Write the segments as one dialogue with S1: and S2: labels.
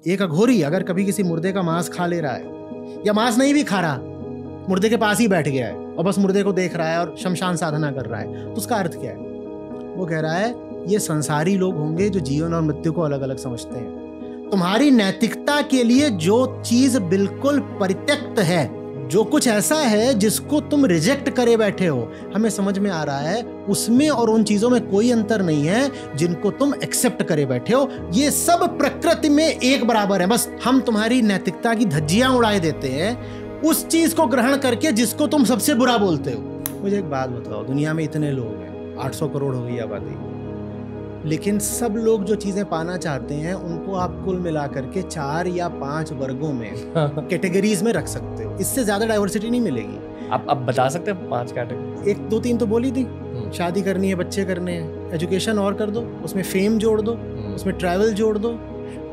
S1: एक अघोरी अगर कभी किसी मुर्दे का मांस खा ले रहा है, या मांस नहीं भी खा रहा, मुर्दे के पास ही बैठ गया है और बस मुर्दे को देख रहा है और शमशान साधना कर रहा है, तो उसका अर्थ क्या है? वो कह रहा है ये संसारी लोग होंगे जो जीवन और मृत्यु को अलग अलग समझते हैं। तुम्हारी नैतिकता के लिए जो चीज बिल्कुल परित्यक्त है, जो कुछ ऐसा है जिसको तुम रिजेक्ट करे बैठे हो, हमें समझ में आ रहा है उसमें और उन चीजों में कोई अंतर नहीं है जिनको तुम एक्सेप्ट करे बैठे हो। ये सब प्रकृति में एक बराबर है, बस हम तुम्हारी नैतिकता की धज्जियां उड़ाए देते हैं उस चीज को ग्रहण करके जिसको तुम सबसे बुरा बोलते हो। मुझे एक बात बताओ, दुनिया में इतने लोग हैं, 800 करोड़ हो गई आबादी, लेकिन सब लोग जो चीजें पाना चाहते हैं उनको आप कुल मिला करके 4 या 5 वर्गों में कैटेगरीज में रख सकते हो। इससे ज्यादा डाइवर्सिटी नहीं मिलेगी।
S2: आप बता सकते हैं 5 कैटेगरी?
S1: 1 2 3 तो बोली थी। शादी करनी है, बच्चे करने हैं, एजुकेशन और कर दो, उसमें फेम जोड़ दो, उसमें ट्रैवल जोड़ दो,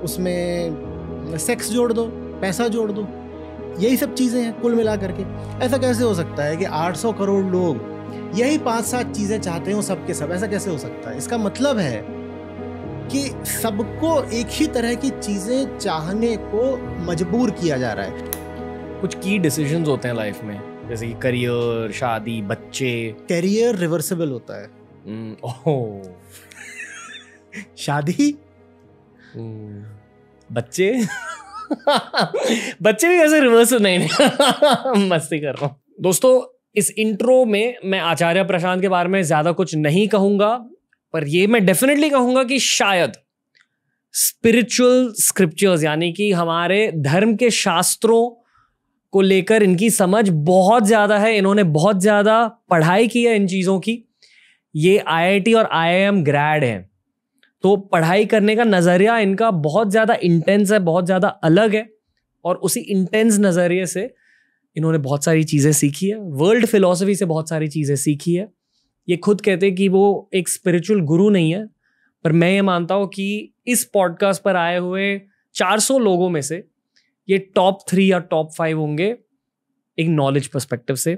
S1: उसमें सेक्स जोड़ दो, पैसा जोड़ दो, यही सब चीजें हैं कुल मिला करके। ऐसा कैसे हो सकता है कि 800 करोड़ लोग यही 5-7 चीजें चाहते हैं सबके सब? ऐसा कैसे हो सकता है? इसका मतलब है कि सबको एक ही तरह की चीजें चाहने को मजबूर किया जा रहा है।
S2: कुछ की डिसीजंस होते हैं लाइफ में, जैसे कि करियर, शादी, बच्चे।
S1: करियर रिवर्सिबल होता है। शादी,
S2: बच्चे बच्चे भी कैसे रिवर्स? नहीं मस्ती कर रहा हूँ दोस्तों। इस इंट्रो में मैं आचार्य प्रशांत के बारे में ज्यादा कुछ नहीं कहूंगा, पर ये मैं डेफिनेटली कहूंगा कि शायद स्पिरिचुअल स्क्रिप्चर्स यानी कि हमारे धर्म के शास्त्रों को लेकर इनकी समझ बहुत ज्यादा है। इन्होंने बहुत ज्यादा पढ़ाई की है इन चीजों की। ये IIT और IIM ग्रेड हैं, तो पढ़ाई करने का नजरिया इनका बहुत ज्यादा इंटेंस है, बहुत ज्यादा अलग है, और उसी इंटेंस नजरिए से इन्होंने बहुत सारी चीजें सीखी है। वर्ल्ड फिलॉसफी से बहुत सारी चीजें सीखी है। ये खुद कहते हैं कि वो एक स्पिरिचुअल गुरु नहीं है, पर मैं ये मानता हूं कि इस पॉडकास्ट पर आए हुए 400 लोगों में से ये टॉप 3 या टॉप 5 होंगे एक नॉलेज पर्सपेक्टिव से।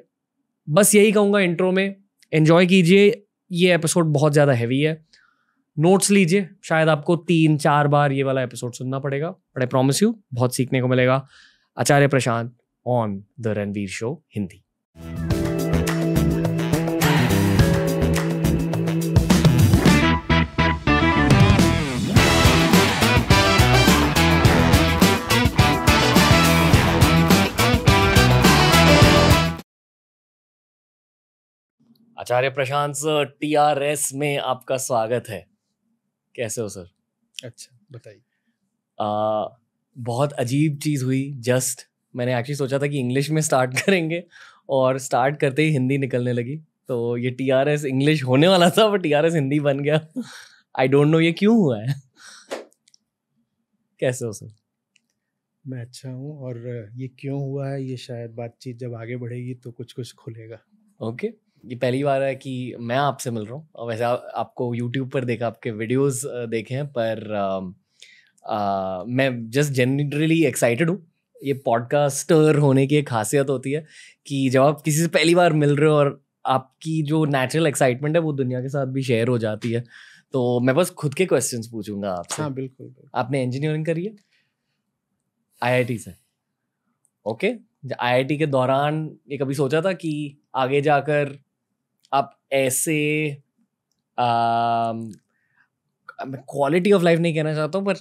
S2: बस यही कहूंगा इंट्रो में। एंजॉय कीजिए, ये एपिसोड बहुत ज्यादा हैवी है। नोट्स लीजिए, शायद आपको 3-4 बार ये वाला एपिसोड सुनना पड़ेगा, बट आई प्रॉमिस यू बहुत सीखने को मिलेगा। आचार्य प्रशांत on The Ranveer Show Hindi. Acharya Prashant sir, TRS में आपका स्वागत है। कैसे हो सर?
S1: अच्छा, बताइए।
S2: बहुत अजीब चीज हुई जस्ट। मैंने एक्चुअली सोचा था कि इंग्लिश में स्टार्ट करेंगे और स्टार्ट करते ही हिंदी निकलने लगी, तो ये TRS इंग्लिश होने वाला था पर TRS हिंदी बन गया। आई डोंट नो ये क्यों हुआ है। कैसे हो सर?
S1: मैं अच्छा हूँ, और ये क्यों हुआ है ये शायद बातचीत जब आगे बढ़ेगी तो कुछ कुछ खुलेगा।
S2: ओके। ये पहली बार है कि मैं आपसे मिल रहा हूँ, और वैसे आपको यूट्यूब पर देखा, आपके वीडियोस देखे हैं, पर मैं जस्ट जनरली एक्साइटेड हूँ। ये पॉडकास्टर होने की एक खासियत होती है कि जब आप किसी से पहली बार मिल रहे हो और आपकी जो नेचुरल एक्साइटमेंट है वो दुनिया के साथ भी शेयर हो जाती है। तो मैं बस खुद के क्वेश्चंस पूछूंगा आपसे।
S1: हाँ बिल्कुल।
S2: आपने इंजीनियरिंग करी है IIT से? ओके। IIT के दौरान ये कभी सोचा था कि आगे जाकर आप ऐसे क्वालिटी ऑफ लाइफ नहीं कहना चाहता हूँ, पर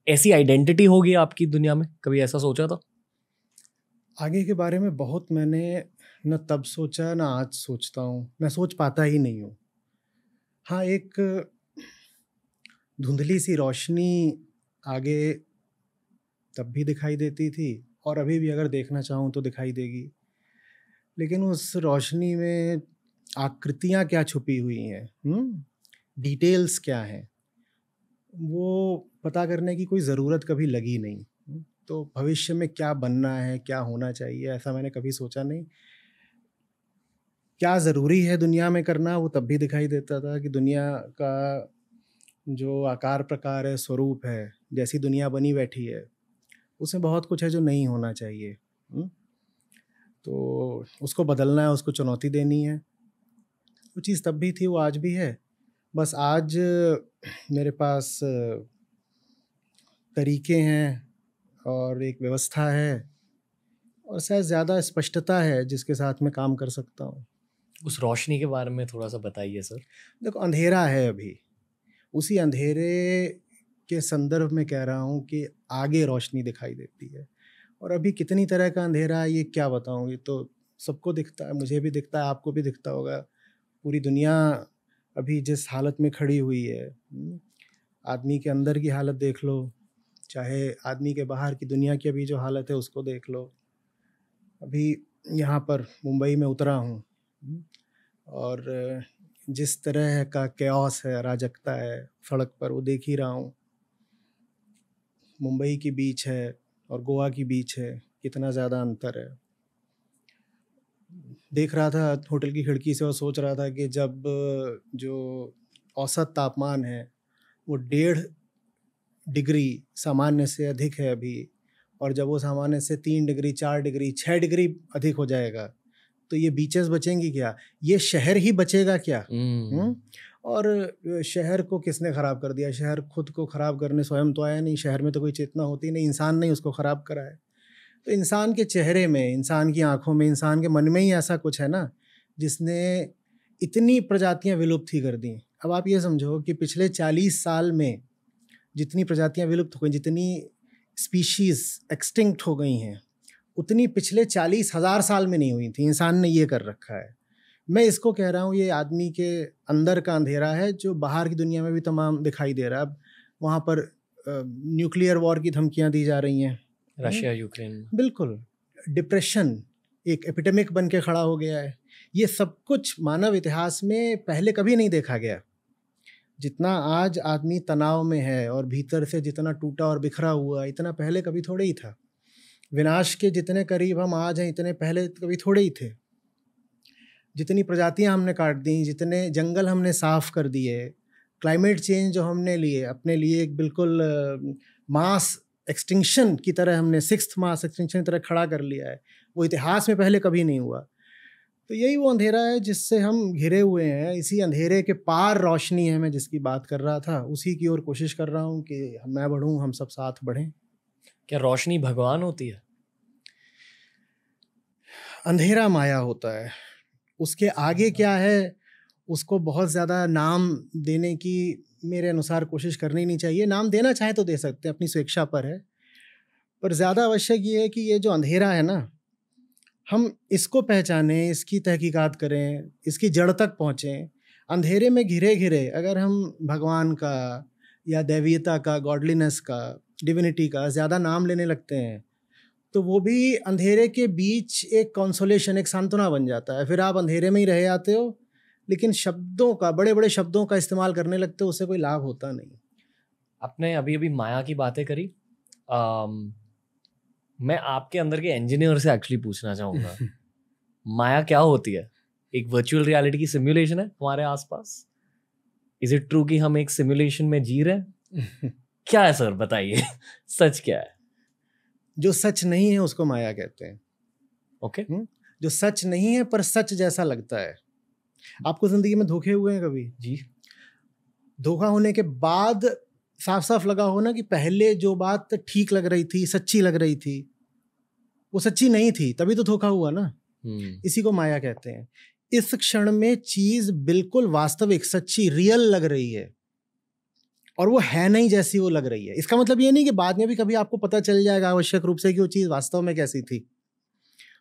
S2: ऐसी आइडेंटिटी होगी आपकी दुनिया में? कभी ऐसा सोचा था?
S1: आगे के बारे में बहुत मैंने न तब सोचा न आज सोचता हूँ। मैं सोच पाता ही नहीं हूँ। हाँ, एक धुंधली सी रोशनी आगे तब भी दिखाई देती थी, और अभी भी अगर देखना चाहूँ तो दिखाई देगी, लेकिन उस रोशनी में आकृतियाँ क्या छुपी हुई हैं, डिटेल्स क्या हैं, वो पता करने की कोई ज़रूरत कभी लगी नहीं। तो भविष्य में क्या बनना है, क्या होना चाहिए, ऐसा मैंने कभी सोचा नहीं। क्या ज़रूरी है दुनिया में करना, वो तब भी दिखाई देता था कि दुनिया का जो आकार प्रकार है, स्वरूप है, जैसी दुनिया बनी बैठी है, उसमें बहुत कुछ है जो नहीं होना चाहिए। तो उसको बदलना है, उसको चुनौती देनी है। वो चीज़ तब भी थी, वो आज भी है। बस आज मेरे पास तरीके हैं और एक व्यवस्था है और शायद ज़्यादा स्पष्टता है जिसके साथ मैं काम कर सकता हूँ।
S2: उस रोशनी के बारे में थोड़ा सा बताइए सर।
S1: देखो, अंधेरा है अभी, उसी अंधेरे के संदर्भ में कह रहा हूँ कि आगे रोशनी दिखाई देती है। और अभी कितनी तरह का अंधेरा है ये क्या बताऊँ, ये तो सबको दिखता है, मुझे भी दिखता है, आपको भी दिखता होगा। पूरी दुनिया अभी जिस हालत में खड़ी हुई है, आदमी के अंदर की हालत देख लो, चाहे आदमी के बाहर की दुनिया की अभी जो हालत है उसको देख लो। अभी यहाँ पर मुंबई में उतरा हूँ और जिस तरह का कैओस है, अराजकता है सड़क पर, वो देख ही रहा हूँ। मुंबई की बीच है और गोवा की बीच है, कितना ज़्यादा अंतर है। देख रहा था होटल की खिड़की से और सोच रहा था कि जब जो औसत तापमान है वो 1.5 डिग्री सामान्य से अधिक है अभी, और जब वो सामान्य से 3 डिग्री 4 डिग्री 6 डिग्री अधिक हो जाएगा तो ये बीचेस बचेंगी क्या, ये शहर ही बचेगा क्या? और शहर को किसने ख़राब कर दिया? शहर खुद को ख़राब करने स्वयं तो आया नहीं, शहर में तो कोई चेतना होती नहीं, इंसान ने उसको ख़राब करा है। तो इंसान के चेहरे में, इंसान की आंखों में, इंसान के मन में ही ऐसा कुछ है ना जिसने इतनी प्रजातियां विलुप्त ही कर दी। अब आप ये समझो कि पिछले 40 साल में जितनी प्रजातियां विलुप्त हो गई, जितनी स्पीशीज़ एक्सटिंक्ट हो गई हैं, उतनी पिछले 40,000 साल में नहीं हुई थी। इंसान ने ये कर रखा है। मैं इसको कह रहा हूँ, ये आदमी के अंदर का अंधेरा है जो बाहर की दुनिया में भी तमाम दिखाई दे रहा है। अब वहाँ पर न्यूक्लियर वॉर की धमकियाँ दी जा रही हैं,
S2: रशिया यूक्रेन,
S1: बिल्कुल। डिप्रेशन एक एपिडेमिक बन के खड़ा हो गया है। ये सब कुछ मानव इतिहास में पहले कभी नहीं देखा गया। जितना आज आदमी तनाव में है और भीतर से जितना टूटा और बिखरा हुआ, इतना पहले कभी थोड़े ही था। विनाश के जितने करीब हम आज हैं, इतने पहले कभी थोड़े ही थे। जितनी प्रजातियां हमने काट दी, जितने जंगल हमने साफ कर दिए, क्लाइमेट चेंज जो हमने लिए अपने लिए एक बिल्कुल मास एक्सटिंक्शन की तरह, हमने 6th मास एक्सटिंक्शन की तरह खड़ा कर लिया है, वो इतिहास में पहले कभी नहीं हुआ। तो यही वो अंधेरा है जिससे हम घिरे हुए हैं। इसी अंधेरे के पार रोशनी है, मैं जिसकी बात कर रहा था, उसी की ओर कोशिश कर रहा हूँ कि मैं बढ़ूँ, हम सब साथ बढ़ें।
S2: क्या रोशनी भगवान होती है?
S1: अंधेरा माया होता है। उसके आगे क्या है उसको बहुत ज़्यादा नाम देने की मेरे अनुसार कोशिश करनी नहीं चाहिए। नाम देना चाहे तो दे सकते हैं, अपनी स्वेच्छा पर है। पर ज़्यादा आवश्यक ये है कि ये जो अंधेरा है ना, हम इसको पहचानें, इसकी तहकीकात करें, इसकी जड़ तक पहुँचें। अंधेरे में घिरे घिरे अगर हम भगवान का या दैवीयता का, गॉडलीनेस का, डिविनिटी का ज़्यादा नाम लेने लगते हैं तो वो भी अंधेरे के बीच एक कंसोलेशन, एक सांत्वना बन जाता है। फिर आप अंधेरे में ही रह जाते हो, लेकिन शब्दों का, बड़े बड़े शब्दों का इस्तेमाल करने लगते हो, उससे कोई लाभ होता नहीं।
S2: आपने अभी अभी माया की बातें करी। मैं आपके अंदर के इंजीनियर से एक्चुअली पूछना चाहूँगा माया क्या होती है? एक वर्चुअल रियलिटी की सिमुलेशन है हमारे आसपास? इज इट ट्रू कि हम एक सिमुलेशन में जी रहे हैं? क्या है सर, बताइए सच क्या है?
S1: जो सच नहीं है उसको माया कहते हैं।
S2: ओके।
S1: जो सच नहीं है पर सच जैसा लगता है। आपको जिंदगी में धोखे हुए हैं कभी?
S2: जी।
S1: धोखा होने के बाद साफ साफ लगा हो ना कि पहले जो बात ठीक लग रही थी, सच्ची लग रही थी, वो सच्ची नहीं थी, तभी तो धोखा हुआ ना। इसी को माया कहते हैं। इस क्षण में चीज बिल्कुल वास्तविक, सच्ची, रियल लग रही है और वो है नहीं जैसी वो लग रही है। इसका मतलब ये नहीं कि बाद में भी कभी आपको पता चल जाएगा आवश्यक रूप से कि वो चीज़ वास्तव में कैसी थी।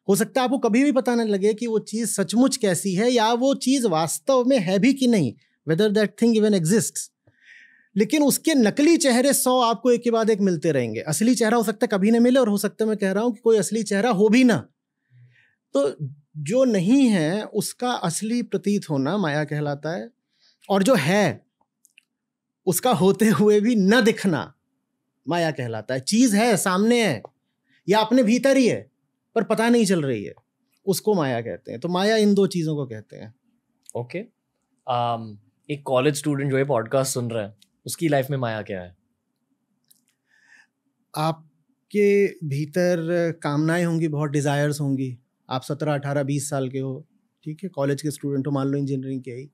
S1: हो सकता है आपको कभी भी पता न लगे कि वो चीज़ सचमुच कैसी है या वो चीज़ वास्तव में है भी कि नहीं, whether that thing even exists. लेकिन उसके नकली चेहरे 100 आपको एक के बाद एक मिलते रहेंगे। असली चेहरा हो सकता है कभी ना मिले, और हो सकता है, मैं कह रहा हूँ कि कोई असली चेहरा हो भी ना। तो जो नहीं है उसका असली प्रतीत होना माया कहलाता है, और जो है उसका होते हुए भी न दिखना माया कहलाता है। चीज है, सामने है या अपने भीतर ही है पर पता नहीं चल रही है, उसको माया कहते हैं। तो माया इन दो चीजों को कहते हैं।
S2: ओके। एक कॉलेज स्टूडेंट जो है पॉडकास्ट सुन रहा है, उसकी लाइफ में माया क्या है?
S1: आपके भीतर कामनाएं होंगी, बहुत डिजायर्स होंगी। आप 17, 18, 20 साल के हो, ठीक है, कॉलेज के स्टूडेंट हो, मान लो इंजीनियरिंग के ही,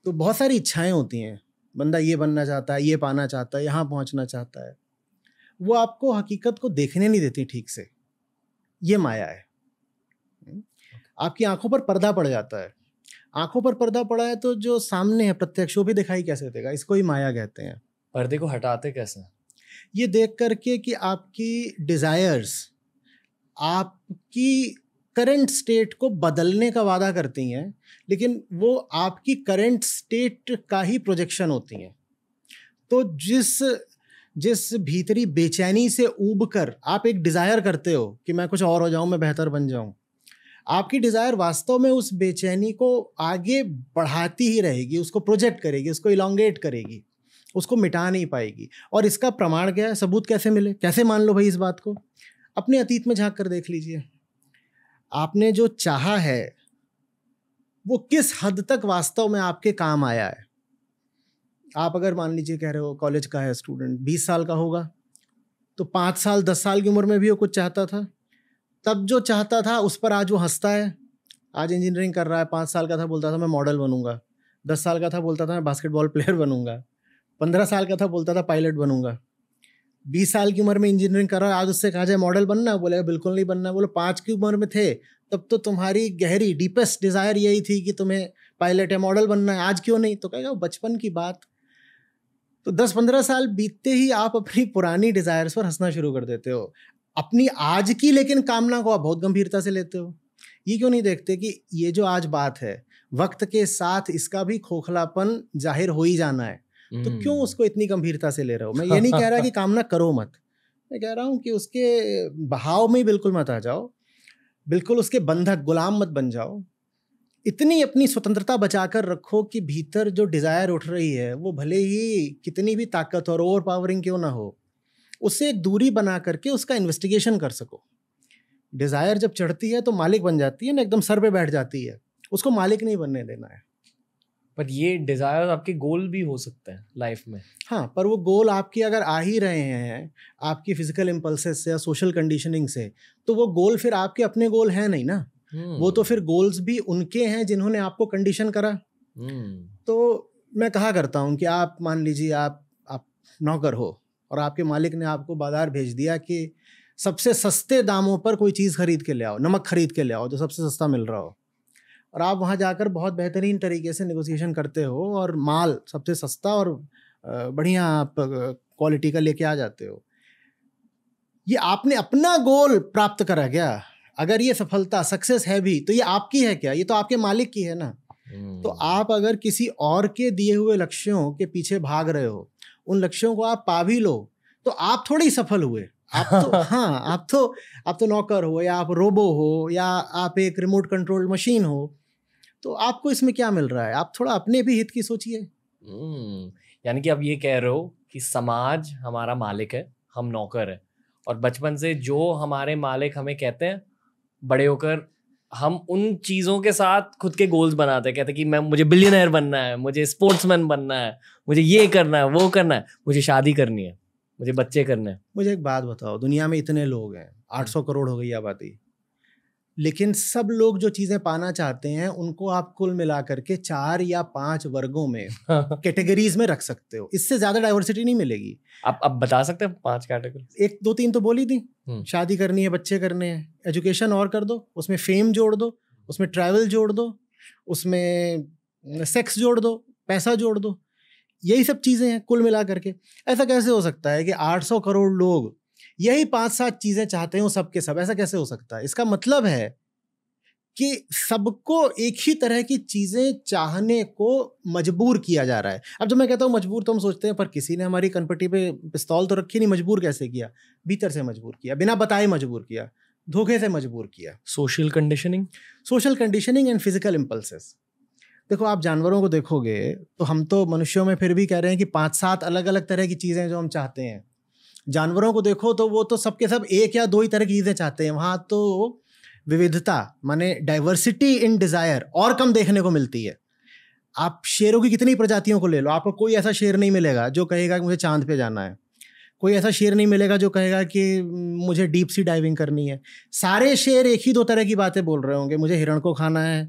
S1: तो बहुत सारी इच्छाएं होती हैं, बंदा ये बनना चाहता है, ये पाना चाहता है, यहाँ पहुँचना चाहता है, वो आपको हकीकत को देखने नहीं देती ठीक से। ये माया है। आपकी आंखों पर पर्दा पड़ जाता है। आंखों पर पर्दा पड़ा है तो जो सामने है प्रत्यक्ष वो भी दिखाई कैसे देगा? इसको ही माया कहते हैं।
S2: पर्दे को हटाते कैसे?
S1: ये देख करके कि आपकी डिजायर्स आपकी करंट स्टेट को बदलने का वादा करती हैं, लेकिन वो आपकी करंट स्टेट का ही प्रोजेक्शन होती हैं। तो जिस भीतरी बेचैनी से ऊब कर आप एक डिज़ायर करते हो कि मैं कुछ और हो जाऊं, मैं बेहतर बन जाऊं, आपकी डिज़ायर वास्तव में उस बेचैनी को आगे बढ़ाती ही रहेगी, उसको प्रोजेक्ट करेगी, उसको इलोंगेट करेगी, उसको मिटा नहीं पाएगी। और इसका प्रमाण क्या है? सबूत कैसे मिले? कैसे मान लो भाई इस बात को? अपने अतीत में झांक कर देख लीजिए। आपने जो चाहा है वो किस हद तक वास्तव में आपके काम आया है। आप अगर मान लीजिए कह रहे हो कॉलेज का है स्टूडेंट, 20 साल का होगा, तो 5 साल 10 साल की उम्र में भी वो कुछ चाहता था। तब जो चाहता था उस पर आज वो हंसता है। आज इंजीनियरिंग कर रहा है। 5 साल का था बोलता था मैं मॉडल बनूंगा। 10 साल का था बोलता था मैं बास्केटबॉल प्लेयर बनूंगा। 15 साल का था बोलता था पायलट बनूंगा। 20 साल की उम्र में इंजीनियरिंग कर रहा है, आज उससे कहा जाए मॉडल बनना है, बोलेगा बिल्कुल नहीं बनना। बोलो 5 की उम्र में थे तब तो तुम्हारी गहरी डीपेस्ट डिज़ायर यही थी कि तुम्हें पायलट या मॉडल बनना है, आज क्यों नहीं? तो कहेगा बचपन की बात। तो 10-15 साल बीतते ही आप अपनी पुरानी डिज़ायर्स पर हंसना शुरू कर देते हो। अपनी आज की लेकिन कामना को आप बहुत गंभीरता से लेते हो। ये क्यों नहीं देखते कि ये जो आज बात है, वक्त के साथ इसका भी खोखलापन जाहिर हो ही जाना है, तो क्यों उसको इतनी गंभीरता से ले रहे हो? मैं ये नहीं कह रहा कि कामना करो मत, मैं कह रहा हूँ कि उसके बहाव में बिल्कुल मत आ जाओ, बिल्कुल उसके बंधक गुलाम मत बन जाओ। इतनी अपनी स्वतंत्रता बचाकर रखो कि भीतर जो डिज़ायर उठ रही है वो भले ही कितनी भी ताकत और ओवर पावरिंग क्यों ना हो, उससे एक दूरी बना करके उसका इन्वेस्टिगेशन कर सको। डिज़ायर जब चढ़ती है तो मालिक बन जाती है ना, एकदम सर पे बैठ जाती है, उसको मालिक नहीं बनने देना है।
S2: पर ये डिज़ायर आपके गोल भी हो सकते हैं लाइफ में।
S1: हाँ, पर वो गोल आपके अगर आ ही रहे हैं आपकी फिजिकल इम्पल्सेस से या सोशल कंडीशनिंग से, तो वो गोल फिर आपके अपने गोल हैं नहीं ना। वो तो फिर गोल्स भी उनके हैं जिन्होंने आपको कंडीशन करा। तो मैं कहा करता हूँ कि आप मान लीजिए आप नौकर हो और आपके मालिक ने आपको बाजार भेज दिया कि सबसे सस्ते दामों पर कोई चीज़ खरीद के ले आओ, नमक खरीद के ले आओ जो सबसे सस्ता मिल रहा हो, और आप वहाँ जाकर बहुत बेहतरीन तरीके से नेगोशिएशन करते हो और माल सबसे सस्ता और बढ़िया आप क्वालिटी का लेके आ जाते हो। ये आपने अपना गोल प्राप्त करा क्या? अगर ये सफलता सक्सेस है भी तो ये आपकी है क्या? ये तो आपके मालिक की है ना। तो आप अगर किसी और के दिए हुए लक्ष्यों के पीछे भाग रहे हो, उन लक्ष्यों को आप पा भी लो तो आप थोड़ी सफल हुए। आप तो हाँ, आप तो नौकर हो या आप रोबो हो या आप एक रिमोट कंट्रोल्ड मशीन हो, तो आपको इसमें क्या मिल रहा है? आप थोड़ा अपने भी हित की सोचिए।
S2: यानी कि आप ये कह रहे हो कि समाज हमारा मालिक है, हम नौकर है, और बचपन से जो हमारे मालिक हमें कहते हैं, बड़े होकर हम उन चीज़ों के साथ खुद के गोल्स बनाते हैं। कहते हैं कि मुझे बिलियनर बनना है, मुझे स्पोर्ट्समैन बनना है, मुझे ये करना है, वो करना है, मुझे शादी करनी है, मुझे बच्चे करने हैं।
S1: मुझे एक बात बताओ, दुनिया में इतने लोग हैं, 800 करोड़ हो गई आबादी, लेकिन सब लोग जो चीज़ें पाना चाहते हैं उनको आप कुल मिला करके 4 या 5 वर्गों में कैटेगरीज में रख सकते हो। इससे ज़्यादा डाइवर्सिटी नहीं मिलेगी।
S2: आप बता सकते हैं 5 कैटेगरी?
S1: 1 2 3 तो बोली थी। शादी करनी है, बच्चे करने हैं, एजुकेशन और कर दो, उसमें फेम जोड़ दो, उसमें ट्रैवल जोड़ दो, उसमें सेक्स जोड़ दो, पैसा जोड़ दो, यही सब चीज़ें हैं कुल मिला करके। ऐसा कैसे हो सकता है कि 800 करोड़ लोग यही 5-7 चीज़ें चाहते हो सब के सब? ऐसा कैसे हो सकता है? इसका मतलब है कि सबको एक ही तरह की चीज़ें चाहने को मजबूर किया जा रहा है। अब जब मैं कहता हूँ मजबूर तो हम सोचते हैं पर किसी ने हमारी कनपट्टी पे पिस्तौल तो रखी नहीं। मजबूर कैसे किया? भीतर से मजबूर किया, बिना बताए मजबूर किया, धोखे से मजबूर किया।
S2: Social conditioning
S1: and physical impulses. देखो, आप जानवरों को देखोगे तो हम तो मनुष्यों में फिर भी कह रहे हैं कि 5-7 अलग अलग तरह की चीज़ें जो हम चाहते हैं। जानवरों को देखो तो वो तो सबके सब 1 या 2 ही तरह की चीज़ें चाहते हैं। वहाँ तो विविधता माने डाइवर्सिटी इन डिज़ायर और कम देखने को मिलती है। आप शेरों की कितनी प्रजातियों को ले लो, आपको कोई ऐसा शेर नहीं मिलेगा जो कहेगा कि मुझे चांद पे जाना है। कोई ऐसा शेर नहीं मिलेगा जो कहेगा कि मुझे डीप सी डाइविंग करनी है। सारे शेर एक ही 2 तरह की बातें बोल रहे होंगे। मुझे हिरण को खाना है,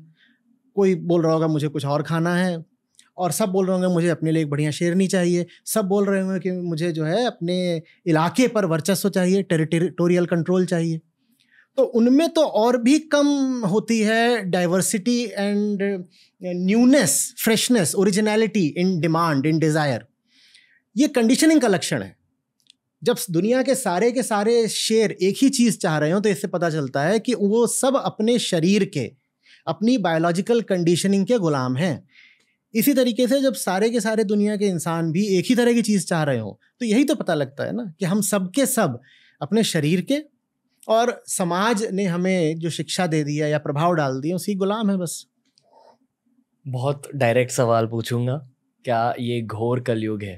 S1: कोई बोल रहा होगा मुझे कुछ और खाना है, और सब बोल रहे होंगे मुझे अपने लिए एक बढ़िया शेरनी चाहिए, सब बोल रहे होंगे कि मुझे जो है अपने इलाके पर वर्चस्व चाहिए, टेरिटोरियल कंट्रोल चाहिए। तो उनमें तो और भी कम होती है diversity and newness, freshness, originality in demand, in desire. ये कंडीशनिंग का लक्षण है। जब दुनिया के सारे शेर एक ही चीज़ चाह रहे हो तो इससे पता चलता है कि वो सब अपने शरीर के, अपनी बायोलॉजिकल कंडीशनिंग के गुलाम हैं। इसी तरीके से जब सारे के सारे दुनिया के इंसान भी एक ही तरह की चीज़ चाह रहे हो तो यही तो पता लगता है ना कि हम सब के सब अपने शरीर के और समाज ने हमें जो शिक्षा दे दी है या प्रभाव डाल दिया उसी गुलाम है बस।
S2: बहुत डायरेक्ट सवाल पूछूंगा, क्या ये घोर कलयुग है?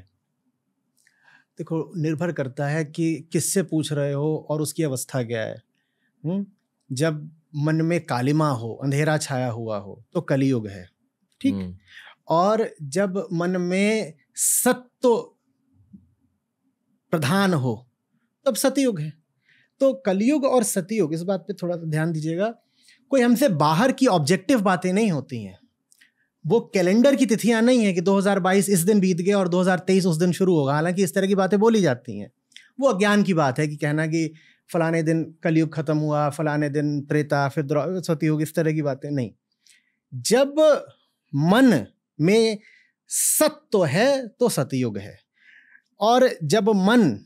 S1: देखो, निर्भर करता है कि किससे पूछ रहे हो और उसकी अवस्था क्या है। जब मन में कालिमा हो, अंधेरा छाया हुआ हो तो कलयुग है, ठीक। और जब मन में सत्व प्रधान हो तब सतयुग है। तो कलयुग और सतयुग, इस बात पे थोड़ा सा ध्यान दीजिएगा, कोई हमसे बाहर की ऑब्जेक्टिव बातें नहीं होती हैं। वो कैलेंडर की तिथियां नहीं है कि 2022 इस दिन बीत गया और 2023 उस दिन शुरू होगा। हालांकि इस तरह की बातें बोली जाती हैं, वो अज्ञान की बात है कि कहना कि फलाने दिन कलयुग खत्म हुआ, फलाने दिन त्रेता, फिर सतयुग, इस तरह की बातें नहीं। जब मन में सत्व है तो सतयुग है, और जब मन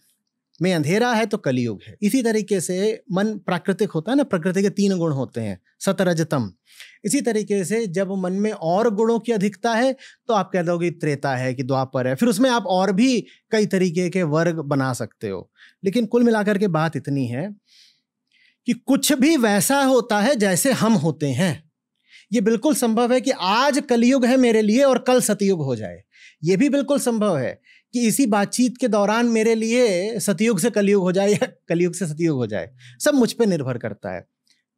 S1: में अंधेरा है तो कलयुग है। इसी तरीके से मन प्राकृतिक होता है ना, प्रकृति के 3 गुण होते हैं, सतरजतम। इसी तरीके से जब मन में और गुणों की अधिकता है तो आप कह दोगे त्रेता है कि द्वापर है। फिर उसमें आप और भी कई तरीके के वर्ग बना सकते हो। लेकिन कुल मिलाकर के बात इतनी है कि कुछ भी वैसा होता है जैसे हम होते हैं। ये बिल्कुल संभव है कि आज कलयुग है मेरे लिए और कल सतयुग हो जाए। ये भी बिल्कुल संभव है कि इसी बातचीत के दौरान मेरे लिए सतयुग से कलयुग हो जाए या कलयुग से सतयुग हो जाए। सब मुझ पे निर्भर करता है।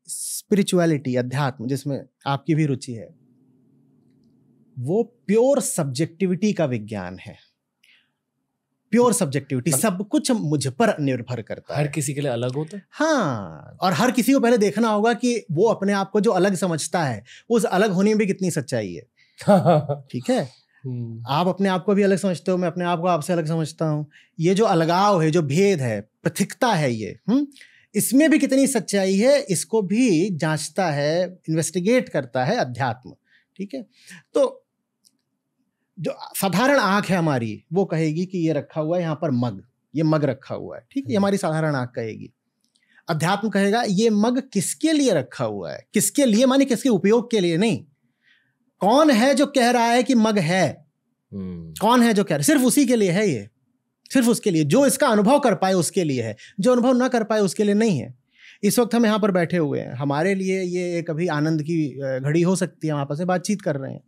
S1: स्पिरिचुअलिटी, अध्यात्म, जिसमें आपकी भी रुचि है, वो प्योर सब्जेक्टिविटी का विज्ञान है। प्योर सब्जेक्टिविटी, सब कुछ मुझ पर निर्भर करता है।
S2: हर किसी के लिए अलग होता है।
S1: हाँ, और हर किसी को पहले देखना होगा कि वो अपने आप को जो अलग समझता है उस अलग होने में भी कितनी सच्चाई है। ठीक है, आप अपने आप को भी अलग समझते हो, मैं अपने आप को आपसे अलग समझता हूँ। ये जो अलगाव है, जो भेद है, पृथकता है, ये इसमें भी कितनी सच्चाई है, इसको भी जांचता है, इन्वेस्टिगेट करता है अध्यात्म। ठीक है, तो जो साधारण आंख है हमारी वो कहेगी कि ये रखा हुआ है यहाँ पर मग, ये मग रखा हुआ है, ठीक है, ये हमारी साधारण आंख कहेगी। अध्यात्म कहेगा ये मग किसके लिए रखा हुआ है, किसके लिए माने किसके उपयोग के लिए नहीं। कौन है जो कह रहा है कि मग है? कौन है जो कह रहा है? सिर्फ उसी के लिए है, ये सिर्फ उसके लिए, जो इसका अनुभव कर पाए उसके लिए है, जो अनुभव ना कर पाए उसके लिए नहीं है। इस वक्त हम यहाँ पर बैठे हुए हैं, हमारे लिए ये एक अभी आनंद की घड़ी हो सकती है, हम आपस में बातचीत कर रहे हैं।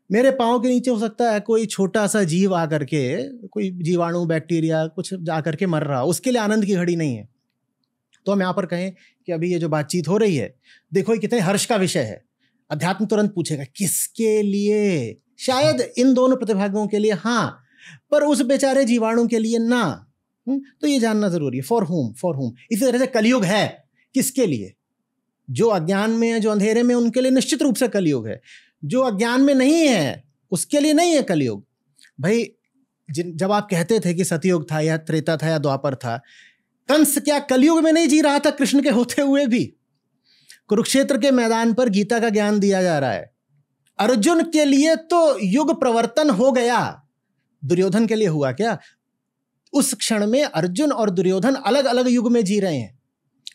S1: मेरे पाँव के नीचे हो सकता है कोई छोटा सा जीव आकर के, कोई जीवाणु, बैक्टीरिया कुछ जाकर के मर रहा, उसके लिए आनंद की घड़ी नहीं है। तो हम यहाँ पर कहें कि अभी ये जो बातचीत हो रही है, देखो ये कितने हर्ष का विषय है, अध्यात्म तुरंत पूछेगा किसके लिए? शायद इन दोनों प्रतिभागियों के लिए हाँ, पर उस बेचारे जीवाणु के लिए ना। तो ये जानना जरूरी है, फॉर होम, फॉर होम। इसी तरह से कलयुग है किसके लिए? जो अज्ञान में है, जो अंधेरे में, उनके लिए निश्चित रूप से कलयुग है। जो अज्ञान में नहीं है उसके लिए नहीं है कलयुग। भाई जब आप कहते थे कि सतयुग था या त्रेता था या द्वापर था, कंस क्या कलयुग में नहीं जी रहा था कृष्ण के होते हुए भी? कुरुक्षेत्र के मैदान पर गीता का ज्ञान दिया जा रहा है। अर्जुन के लिए तो युग प्रवर्तन हो गया, दुर्योधन के लिए हुआ क्या? उस क्षण में अर्जुन और दुर्योधन अलग अलग युग में जी रहे हैं।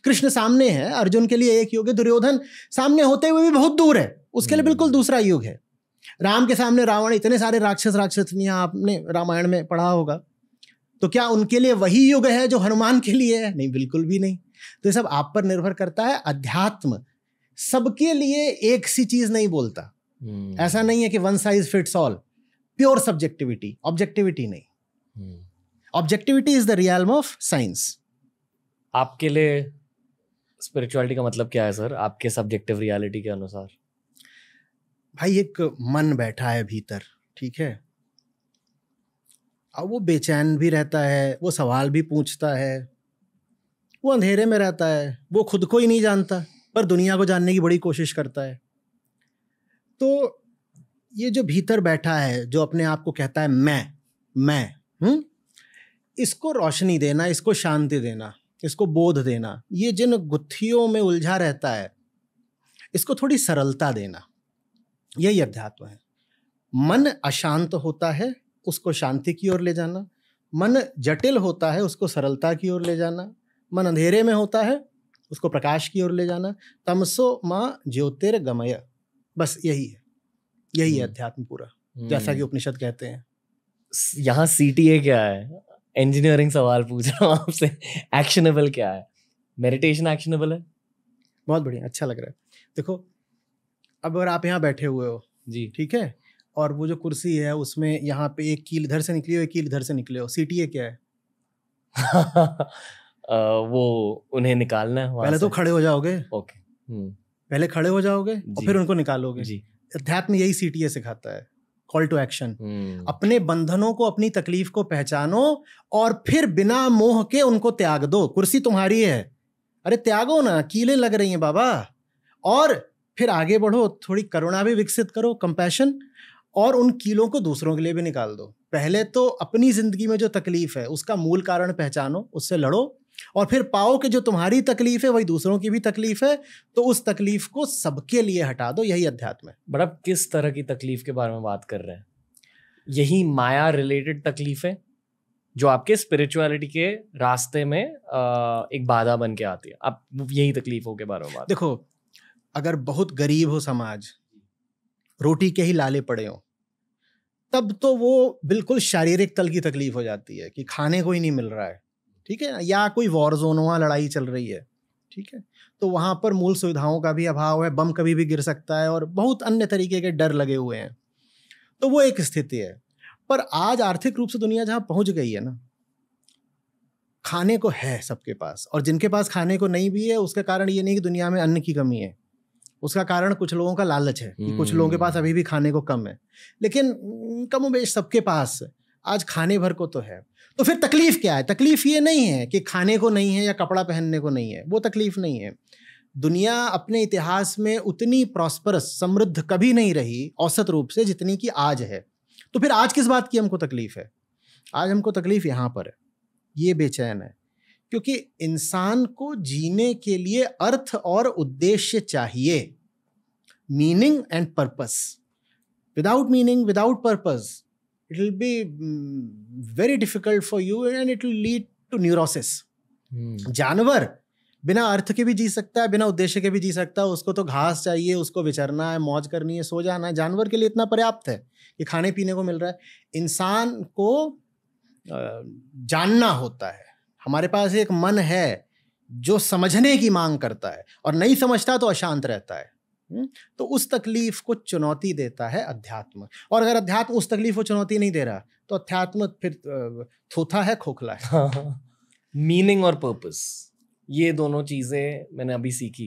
S1: कृष्ण सामने है, अर्जुन के लिए एक युग है, दुर्योधन सामने होते हुए भी बहुत दूर है, उसके लिए बिल्कुल दूसरा युग है। राम के सामने रावण, इतने सारे राक्षस राक्षसनियां आपने रामायण में पढ़ा होगा, तो क्या उनके लिए वही युग है जो हनुमान के लिए है? नहीं, बिल्कुल भी नहीं। तो ये सब आप पर निर्भर करता है। अध्यात्म सबके लिए एक सी चीज नहीं बोलता। ऐसा नहीं है कि one size fits all, pure subjectivity, objectivity नहीं। Objectivity is the realm of science.
S2: आपके लिए स्पिरिचुअलिटी का मतलब क्या है सर, आपके सब्जेक्टिव रियलिटी के अनुसार?
S1: भाई एक मन बैठा है भीतर, ठीक है, अब वो बेचैन भी रहता है, वो सवाल भी पूछता है, वो अंधेरे में रहता है, वो खुद को ही नहीं जानता पर दुनिया को जानने की बड़ी कोशिश करता है। तो ये जो भीतर बैठा है, जो अपने आप को कहता है मैं, इसको रोशनी देना, इसको शांति देना, इसको बोध देना, ये जिन गुत्थियों में उलझा रहता है इसको थोड़ी सरलता देना, यही अध्यात्म है। मन अशांत होता है, उसको शांति की ओर ले जाना। मन जटिल होता है, उसको सरलता की ओर ले जाना। मन अंधेरे में होता है, उसको प्रकाश की ओर ले जाना। तमसो माँ ज्योतिर्गमय, बस यही है, यही है अध्यात्म पूरा, जैसा कि उपनिषद कहते हैं।
S2: यहाँ CTA क्या है? इंजीनियरिंग सवाल पूछ रहा हूँ आपसे। एक्शनेबल क्या है? मेडिटेशन एक्शनेबल है?
S1: बहुत बढ़िया, अच्छा लग रहा है। देखो, अब अगर आप यहाँ बैठे हुए हो
S2: जी,
S1: ठीक है, और वो जो कुर्सी है उसमें यहाँ पे एक कील इधर से निकली हो, एक कील इधर से निकले हो, CTA क्या है?
S2: वो उन्हें निकालना है वहाँ
S1: पहले
S2: से।
S1: तो खड़े हो जाओगे,
S2: ओके,
S1: पहले खड़े हो जाओगे और
S2: जी।
S1: फिर उनको निकालोगे।
S2: जी।
S1: अध्यात्म यही CTA सिखाता है, कॉल टू एक्शन। अपने बंधनों को, अपनी तकलीफ को पहचानो और फिर बिना मोह के उनको त्याग दो। कुर्सी तुम्हारी है, अरे त्यागो ना, कीलें लग रही हैं बाबा। और फिर आगे बढ़ो, थोड़ी करुणा भी विकसित करो, कंपैशन, और उन कीलों को दूसरों के लिए भी निकाल दो। पहले तो अपनी जिंदगी में जो तकलीफ है उसका मूल कारण पहचानो, उससे लड़ो, और फिर पाओ कि जो तुम्हारी तकलीफ है वही दूसरों की भी तकलीफ है, तो उस तकलीफ को सबके लिए हटा दो। यही अध्यात्म है।
S2: बट आप किस तरह की तकलीफ के बारे में बात कर रहे हैं? यही माया रिलेटेड तकलीफ है जो आपके स्पिरिचुअलिटी के रास्ते में एक बाधा बन के आती है? आप यही तकलीफों के बारे में बात?
S1: देखो, अगर बहुत गरीब हो समाज, रोटी के ही लाले पड़े हो, तब तो वो बिल्कुल शारीरिक तल की तकलीफ हो जाती है कि खाने को ही नहीं मिल रहा है, ठीक है ना, या कोई वॉर जोन, वहाँ लड़ाई चल रही है, ठीक है, तो वहाँ पर मूल सुविधाओं का भी अभाव है, बम कभी भी गिर सकता है, और बहुत अन्य तरीके के डर लगे हुए हैं। तो वो एक स्थिति है। पर आज आर्थिक रूप से दुनिया जहाँ पहुँच गई है ना, खाने को है सबके पास, और जिनके पास खाने को नहीं भी है उसका कारण ये नहीं कि दुनिया में अन्न की कमी है, उसका कारण कुछ लोगों का लालच है कि कुछ लोगों के पास अभी भी खाने को कम है। लेकिन कमोबेश सबके पास आज खाने भर को तो है। तो फिर तकलीफ क्या है? तकलीफ ये नहीं है कि खाने को नहीं है या कपड़ा पहनने को नहीं है, वो तकलीफ नहीं है। दुनिया अपने इतिहास में उतनी प्रॉस्परस, समृद्ध कभी नहीं रही औसत रूप से जितनी कि आज है। तो फिर आज किस बात की हमको तकलीफ है? आज हमको तकलीफ यहाँ पर है, ये बेचैन है, क्योंकि इंसान को जीने के लिए अर्थ और उद्देश्य चाहिए, meaning and purpose. Without meaning, without purpose, it will be very difficult for you and it will lead to neurosis. जानवर बिना अर्थ के भी जी सकता है, बिना उद्देश्य के भी जी सकता है। उसको तो घास चाहिए, उसको विचरना है, मौज करनी है, सो जाना है। जानवर के लिए इतना पर्याप्त है कि खाने पीने को मिल रहा है। इंसान को जानना होता है। हमारे पास एक मन है जो समझने की मांग करता है, और नहीं समझता तो अशांत रहता है। तो उस तकलीफ को चुनौती देता है अध्यात्म। और अगर अध्यात्म उस तकलीफ को चुनौती नहीं दे रहा तो अध्यात्म फिर थोथा है, खोखला है।
S2: मीनिंग और पर्पस, ये दोनों चीजें मैंने अभी सीखी।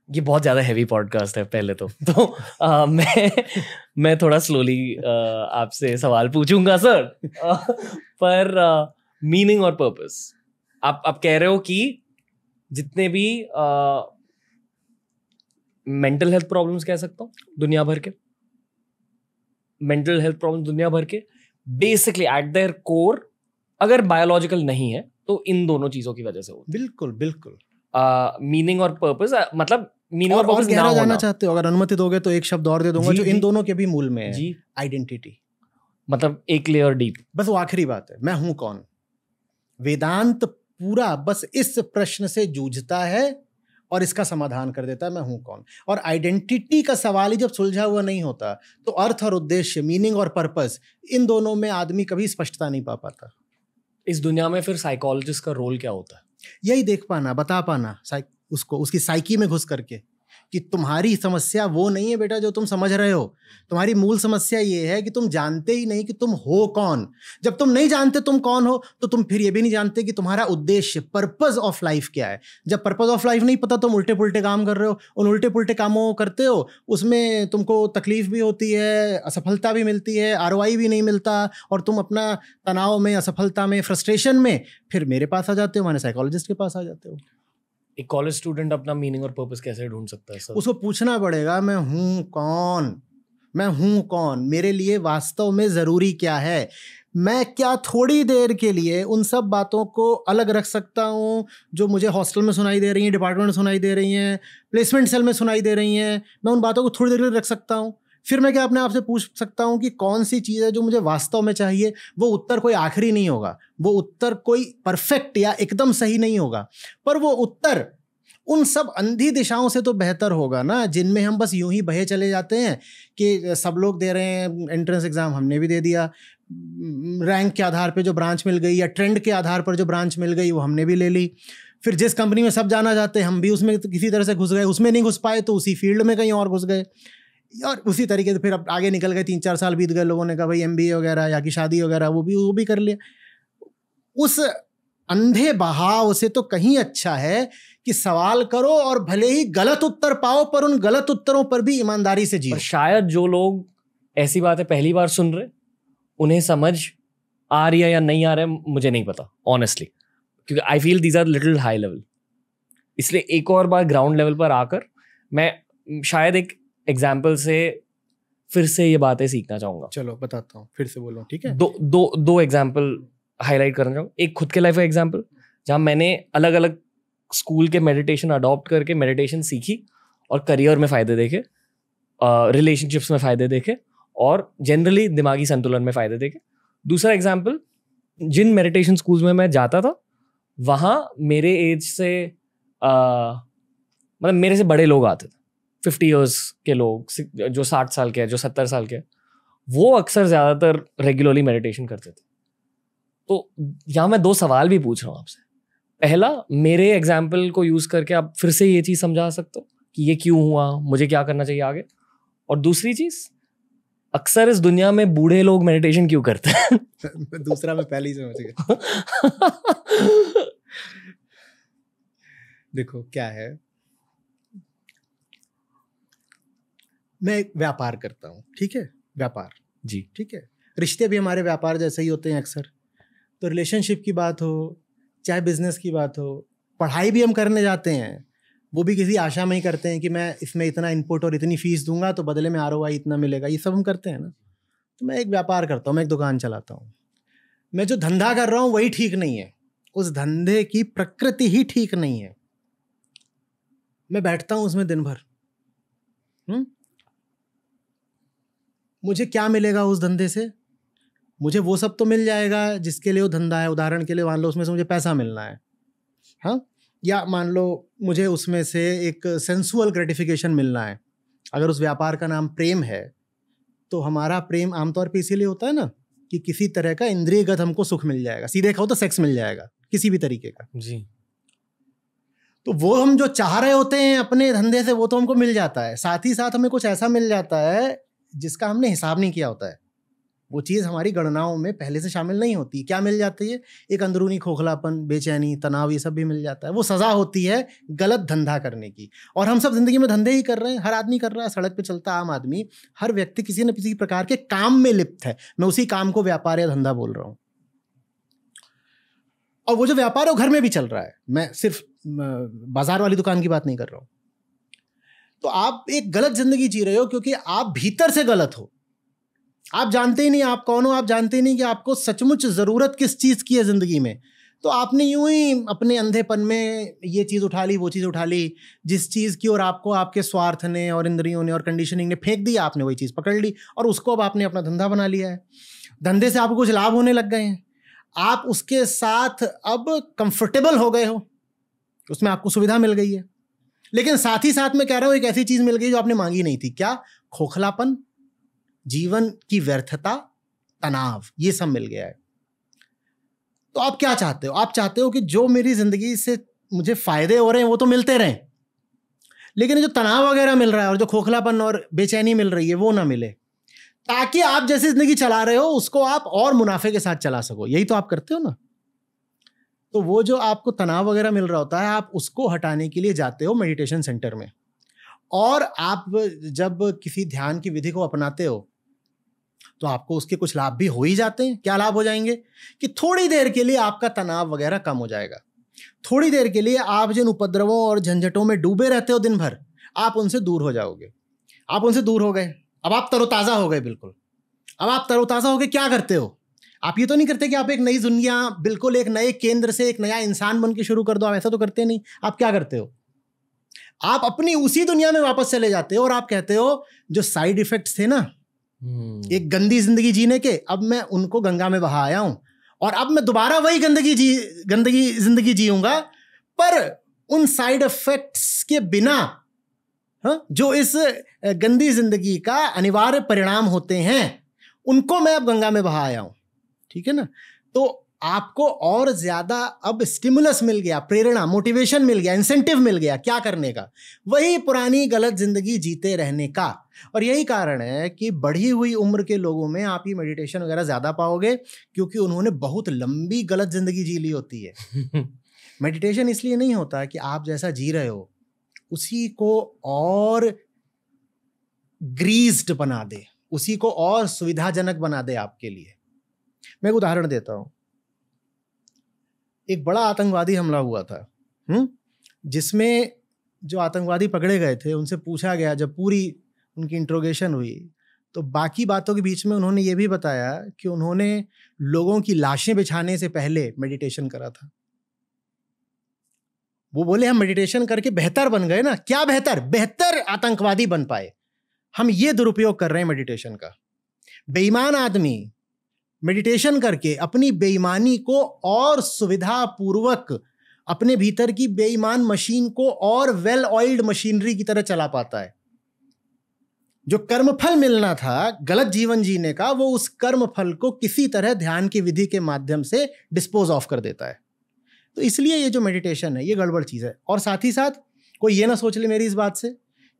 S2: ये बहुत ज्यादा हैवी पॉडकास्ट है पहले तो मैं थोड़ा स्लोली आपसे सवाल पूछूंगा सर। पर मीनिंग और पर्पस, आप कह रहे हो कि जितने भी मेंटल हेल्थ प्रॉब्लम्स कह सकता हूँ दुनिया भर के, मेंटल हेल्थ प्रॉब्लम दुनिया भर के बेसिकली एट देयर कोर अगर बायोलॉजिकल नहीं है तो इन दोनों चीजों की वजह से हो।
S1: बिल्कुल बिल्कुल।
S2: मीनिंग और पर्पस, मतलब मीनिंग और पर्पस
S1: गहरा जाना चाहते हो, अगर अनुमति दोगे तो एक शब्द और दे दूंगा जो इन दोनों के भी मूल में है
S2: जी,
S1: आइडेंटिटी।
S2: मतलब एक लेयर डीप,
S1: बस वो आखिरी बात है, मैं हूं कौन। वेदांत पूरा बस इस प्रश्न से जूझता है और इसका समाधान कर देता है, मैं हूं कौन। और आइडेंटिटी का सवाल ही जब सुलझा हुआ नहीं होता तो अर्थ और उद्देश्य, मीनिंग और पर्पस, इन दोनों में आदमी कभी स्पष्टता नहीं पा पाता।
S2: इस दुनिया में फिर साइकोलॉजिस्ट का रोल क्या होता है?
S1: यही देख पाना, बता पाना उसको, उसकी साइकी में घुस करके कि तुम्हारी समस्या वो नहीं है बेटा जो तुम समझ रहे हो। तुम्हारी मूल समस्या ये है कि तुम जानते ही नहीं कि तुम हो कौन। जब तुम नहीं जानते तुम कौन हो तो तुम फिर ये भी नहीं जानते कि तुम्हारा उद्देश्य, पर्पस ऑफ लाइफ क्या है। जब पर्पस ऑफ लाइफ नहीं पता तुम उल्टे पुल्टे काम कर रहे हो। उन उल्टे पुल्टे कामों को करते हो, उसमें तुमको तकलीफ भी होती है, असफलता भी मिलती है, ROI भी नहीं मिलता, और तुम अपना तनाव में, असफलता में, फ्रस्ट्रेशन में फिर मेरे पास आ जाते हो, माने साइकोलॉजिस्ट के पास आ जाते हो।
S2: एक कॉलेज स्टूडेंट अपना मीनिंग और पर्पस कैसे ढूंढ सकता है सर?
S1: उसको पूछना पड़ेगा, मैं हूं कौन, मैं हूं कौन, मेरे लिए वास्तव में ज़रूरी क्या है, मैं क्या थोड़ी देर के लिए उन सब बातों को अलग रख सकता हूं जो मुझे हॉस्टल में सुनाई दे रही हैं, डिपार्टमेंट में सुनाई दे रही हैं, प्लेसमेंट सेल में सुनाई दे रही हैं, मैं उन बातों को थोड़ी देर के लिए रख सकता हूं। फिर मैं क्या अपने आप से पूछ सकता हूं कि कौन सी चीज़ है जो मुझे वास्तव में चाहिए। वो उत्तर कोई आखिरी नहीं होगा, वो उत्तर कोई परफेक्ट या एकदम सही नहीं होगा, पर वो उत्तर उन सब अंधी दिशाओं से तो बेहतर होगा ना, जिनमें हम बस यूं ही बहे चले जाते हैं कि सब लोग दे रहे हैं एंट्रेंस एग्ज़ाम, हमने भी दे दिया, रैंक के आधार पे जो ब्रांच मिल गई या ट्रेंड के आधार पर जो ब्रांच मिल गई वो हमने भी ले ली। फिर जिस कंपनी में सब जाना चाहते हैं हम भी उसमें किसी तरह से घुस गए, उसमें नहीं घुस पाए तो उसी फील्ड में कहीं और घुस गए, और उसी तरीके से फिर अब आगे निकल गए। 3-4 साल बीत गए, लोगों ने कहा भाई MBA वगैरह या कि शादी वगैरह वो भी कर लिया। उस अंधे बहाव से तो कहीं अच्छा है कि सवाल करो और भले ही गलत उत्तर पाओ, पर उन गलत उत्तरों पर भी ईमानदारी से जियो।
S2: शायद जो लोग ऐसी बातें पहली बार सुन रहे, उन्हें समझ आ रही है या नहीं आ रहा है मुझे नहीं पता ऑनेस्टली, क्योंकि I feel these are little high level. इसलिए एक और बार ग्राउंड लेवल पर आकर मैं शायद एक एग्जाम्पल से फिर से ये बातें सीखना चाहूंगा।
S1: चलो बताता हूँ, फिर से बोलो, ठीक है।
S2: दो एग्जाम्पल हाईलाइट करना चाहूँगा। एक खुद के लाइफ का एग्जाम्पल, जहाँ मैंने अलग अलग स्कूल के मेडिटेशन अडॉप्ट करके मेडिटेशन सीखी और करियर में फ़ायदे देखे, रिलेशनशिप्स में फ़ायदे देखे और जनरली दिमागी संतुलन में फ़ायदे देखे। दूसरा एग्जाम्पल, जिन मेडिटेशन स्कूल्स में मैं जाता था वहाँ मेरे एज से मतलब मेरे से बड़े लोग आते थे, 50 ईयर्स के लोग, जो 60 साल के हैं, जो 70 साल के हैं, वो अक्सर ज़्यादातर रेगुलरली मेडिटेशन करते थे। तो यहाँ मैं 2 सवाल भी पूछ रहा हूँ आपसे। पहला, मेरे एग्जाम्पल को यूज़ करके आप फिर से ये चीज़ समझा सकते हो कि ये क्यों हुआ, मुझे क्या करना चाहिए आगे। और दूसरी चीज़, अक्सर इस दुनिया में बूढ़े लोग मेडिटेशन क्यों करते हैं?
S1: दूसरा मैं पहले ही समझ गया। देखो क्या है, मैं एक व्यापार करता हूँ, ठीक है, व्यापार
S2: जी,
S1: ठीक है। रिश्ते भी हमारे व्यापार जैसे ही होते हैं अक्सर। तो रिलेशनशिप की बात हो चाहे बिजनेस की बात हो, पढ़ाई भी हम करने जाते हैं, वो भी किसी आशा में ही करते हैं कि मैं इसमें इतना इनपुट और इतनी फीस दूंगा तो बदले में ROI इतना मिलेगा, ये सब हम करते हैं ना। तो मैं एक व्यापार करता हूँ, मैं एक दुकान चलाता हूँ। मैं जो धंधा कर रहा हूँ वही ठीक नहीं है, उस धंधे की प्रकृति ही ठीक नहीं है। मैं बैठता हूँ उसमें दिन भर, मुझे क्या मिलेगा उस धंधे से? मुझे वो सब तो मिल जाएगा जिसके लिए वो धंधा है। उदाहरण के लिए मान लो उसमें से मुझे पैसा मिलना है, हाँ, या मान लो मुझे उसमें से एक सेंसुअल ग्रेटिफिकेशन मिलना है। अगर उस व्यापार का नाम प्रेम है तो हमारा प्रेम आमतौर पे इसीलिए होता है ना कि किसी तरह का इंद्रियगत हमको सुख मिल जाएगा, सीधे कहो तो सेक्स मिल जाएगा किसी भी तरीके का
S2: जी।
S1: तो वो हम जो चाह रहे होते हैं अपने धंधे से वो तो हमको मिल जाता है, साथ ही साथ हमें कुछ ऐसा मिल जाता है जिसका हमने हिसाब नहीं किया होता है। वो चीज़ हमारी गणनाओं में पहले से शामिल नहीं होती। क्या मिल जाती है? एक अंदरूनी खोखलापन, बेचैनी, तनाव, ये सब भी मिल जाता है। वो सज़ा होती है गलत धंधा करने की। और हम सब जिंदगी में धंधे ही कर रहे हैं, हर आदमी कर रहा है, सड़क पे चलता आम आदमी, हर व्यक्ति किसी न किसी प्रकार के काम में लिप्त है। मैं उसी काम को व्यापार या धंधा बोल रहा हूँ। और वो जो व्यापार है वो घर में भी चल रहा है, मैं सिर्फ बाजार वाली दुकान की बात नहीं कर रहा हूँ। तो आप एक गलत जिंदगी जी रहे हो क्योंकि आप भीतर से गलत हो। आप जानते ही नहीं आप कौन हो, आप जानते ही नहीं कि आपको सचमुच ज़रूरत किस चीज़ की है ज़िंदगी में। तो आपने यूं ही अपने अंधेपन में ये चीज़ उठा ली, वो चीज़ उठा ली, जिस चीज़ की और आपको आपके स्वार्थ ने और इंद्रियों ने और कंडीशनिंग ने फेंक दिया, आपने वही चीज़ पकड़ ली और उसको अब आपने अपना धंधा बना लिया है। धंधे से आपको कुछ लाभ होने लग गए हैं, आप उसके साथ अब कंफर्टेबल हो गए हो, उसमें आपको सुविधा मिल गई है। लेकिन साथ ही साथ मैं कह रहा हूँ एक ऐसी चीज़ मिल गई जो आपने मांगी नहीं थी। क्या? खोखलापन, जीवन की व्यर्थता, तनाव, ये सब मिल गया है। तो आप क्या चाहते हो? आप चाहते हो कि जो मेरी जिंदगी से मुझे फायदे हो रहे हैं वो तो मिलते रहें, लेकिन जो तनाव वगैरह मिल रहा है और जो खोखलापन और बेचैनी मिल रही है वो ना मिले, ताकि आप जैसी जिंदगी चला रहे हो उसको आप और मुनाफे के साथ चला सको। यही तो आप करते हो ना। तो वो जो आपको तनाव वगैरह मिल रहा होता है, आप उसको हटाने के लिए जाते हो मेडिटेशन सेंटर में। और आप जब किसी ध्यान की विधि को अपनाते हो तो आपको उसके कुछ लाभ भी हो ही जाते हैं। क्या लाभ हो जाएंगे? कि थोड़ी देर के लिए आपका तनाव वगैरह कम हो जाएगा। थोड़ी देर के लिए आप जिन उपद्रवों और झंझटों में डूबे रहते हो दिन भर, आप उनसे दूर हो जाओगे। आप उनसे दूर हो गए, अब आप तरोताज़ा हो गए बिल्कुल। अब आप तरोताज़ा हो गए, क्या करते हो? आप ये तो नहीं करते कि आप एक नई दुनिया, बिल्कुल एक नए केंद्र से एक नया इंसान बन के शुरू कर दो, आप ऐसा तो करते नहीं। आप क्या करते हो? आप अपनी उसी दुनिया में वापस चले जाते हो और आप कहते हो जो साइड इफेक्ट्स थे ना एक गंदी जिंदगी जीने के, अब मैं उनको गंगा में बहा आया हूं और अब मैं दोबारा वही गंदगी जिंदगी जीऊंगा, पर उन साइड इफेक्ट्स के बिना, जो इस गंदी जिंदगी का अनिवार्य परिणाम होते हैं, उनको मैं अब गंगा में बहा आया हूं। ठीक है ना? तो आपको और ज्यादा अब स्टिमुलस मिल गया, प्रेरणा, मोटिवेशन मिल गया, इंसेंटिव मिल गया क्या करने का? वही पुरानी गलत जिंदगी जीते रहने का। और यही कारण है कि बढ़ी हुई उम्र के लोगों में आप ये मेडिटेशन वगैरह ज्यादा पाओगे, क्योंकि उन्होंने बहुत लंबी गलत जिंदगी जी ली होती है। मेडिटेशन इसलिए नहीं होता कि आप जैसा जी रहे हो उसी को और ग्रीस्ड बना दे, उसी को और सुविधाजनक बना दे आपके लिए। मैं एक उदाहरण देता हूं। एक बड़ा आतंकवादी हमला हुआ था, जिसमें जो आतंकवादी पकड़े गए थे उनसे पूछा गया, जब पूरी उनकी इंट्रोगेशन हुई, तो बाकी बातों के बीच में उन्होंने ये भी बताया कि उन्होंने लोगों की लाशें बिछाने से पहले मेडिटेशन करा था। वो बोले हम मेडिटेशन करके बेहतर बन गए ना। क्या बेहतर आतंकवादी बन पाए। हम ये दुरुपयोग कर रहे हैं मेडिटेशन का। बेईमान आदमी मेडिटेशन करके अपनी बेईमानी को और सुविधापूर्वक, अपने भीतर की बेईमान मशीन को और वेल ऑयल्ड मशीनरी की तरह चला पाता है। जो कर्मफल मिलना था गलत जीवन जीने का, वो उस कर्मफल को किसी तरह ध्यान की विधि के माध्यम से डिस्पोज ऑफ कर देता है। तो इसलिए ये जो मेडिटेशन है ये गड़बड़ चीज़ है। और साथ ही साथ कोई ये ना सोच ले मेरी इस बात से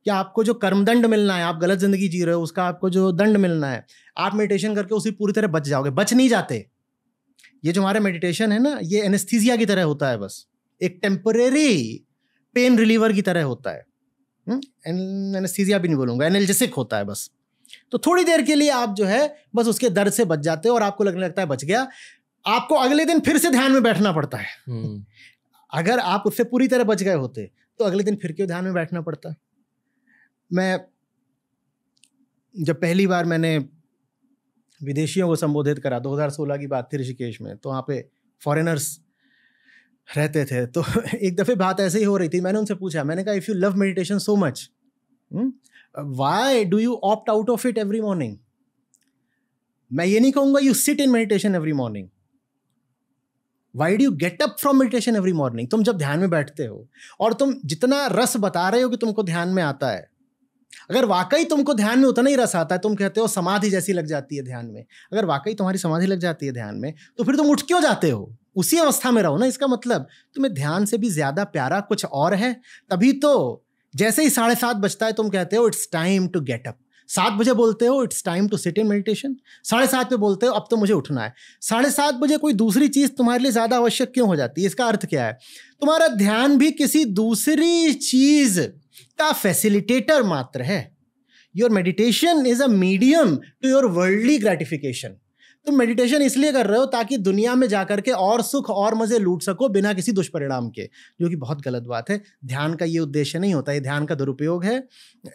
S1: कि आपको जो कर्मदंड मिलना है, आप गलत जिंदगी जी रहे हो, उसका आपको जो दंड मिलना है, आप मेडिटेशन करके उसी पूरी तरह बच जाओगे। बच नहीं जाते। ये जो हमारा मेडिटेशन है ना, ये एनेस्थीसिया की तरह होता है, बस एक टेम्परेरी पेन रिलीवर की तरह होता है। एनेस्थीसिया भी नहीं बोलूंगा, एनाल्जेसिक होता है बस। तो थोड़ी देर के लिए आप जो है बस उसके दर्द से बच जाते हो और आपको लगने लगता है बच गया। आपको अगले दिन फिर से ध्यान में बैठना पड़ता है। अगर आप उससे पूरी तरह बच गए होते तो अगले दिन फिर क्यों ध्यान में बैठना पड़ता? मैं जब पहली बार मैंने विदेशियों को संबोधित करा, 2016 की बात थी, ऋषिकेश में, तो वहाँ पे फॉरेनर्स रहते थे। तो एक दफ़े बात ऐसे ही हो रही थी। मैंने उनसे पूछा, मैंने कहा if you love meditation so much, why do you opt out of it every morning? मैं ये नहीं कहूँगा you sit in meditation every morning, why do you get up from meditation every morning? तुम जब ध्यान में बैठते हो और तुम जितना रस बता रहे हो कि तुमको ध्यान में आता है, अगर वाकई तुमको ध्यान में उतना ही रस आता है, तुम कहते हो समाधि जैसी लग जाती है ध्यान में, अगर वाकई तुम्हारी समाधि लग जाती है ध्यान में, तो फिर तुम उठ क्यों जाते हो? उसी अवस्था में रहो ना। इसका मतलब तुम्हें ध्यान से भी ज्यादा प्यारा कुछ और है। तभी तो जैसे ही 7:30 बजता है तुम कहते हो it's time to get up. 7 बजे बोलते हो it's time to sit in meditation. 7:30 पे बोलते हो अब तो मुझे उठना है। 7:30 बजे कोई दूसरी चीज तुम्हारे लिए ज्यादा आवश्यक क्यों हो जाती है? इसका अर्थ क्या है? तुम्हारा ध्यान भी किसी दूसरी चीज का फैसिलिटेटर मात्र है। Your meditation is a medium to your worldly gratification. तुम मेडिटेशन इसलिए कर रहे हो ताकि दुनिया में जाकर के और सुख और मजे लूट सको बिना किसी दुष्परिणाम के, जो कि बहुत गलत बात है। ध्यान का ये उद्देश्य नहीं होता, ये ध्यान का दुरुपयोग है।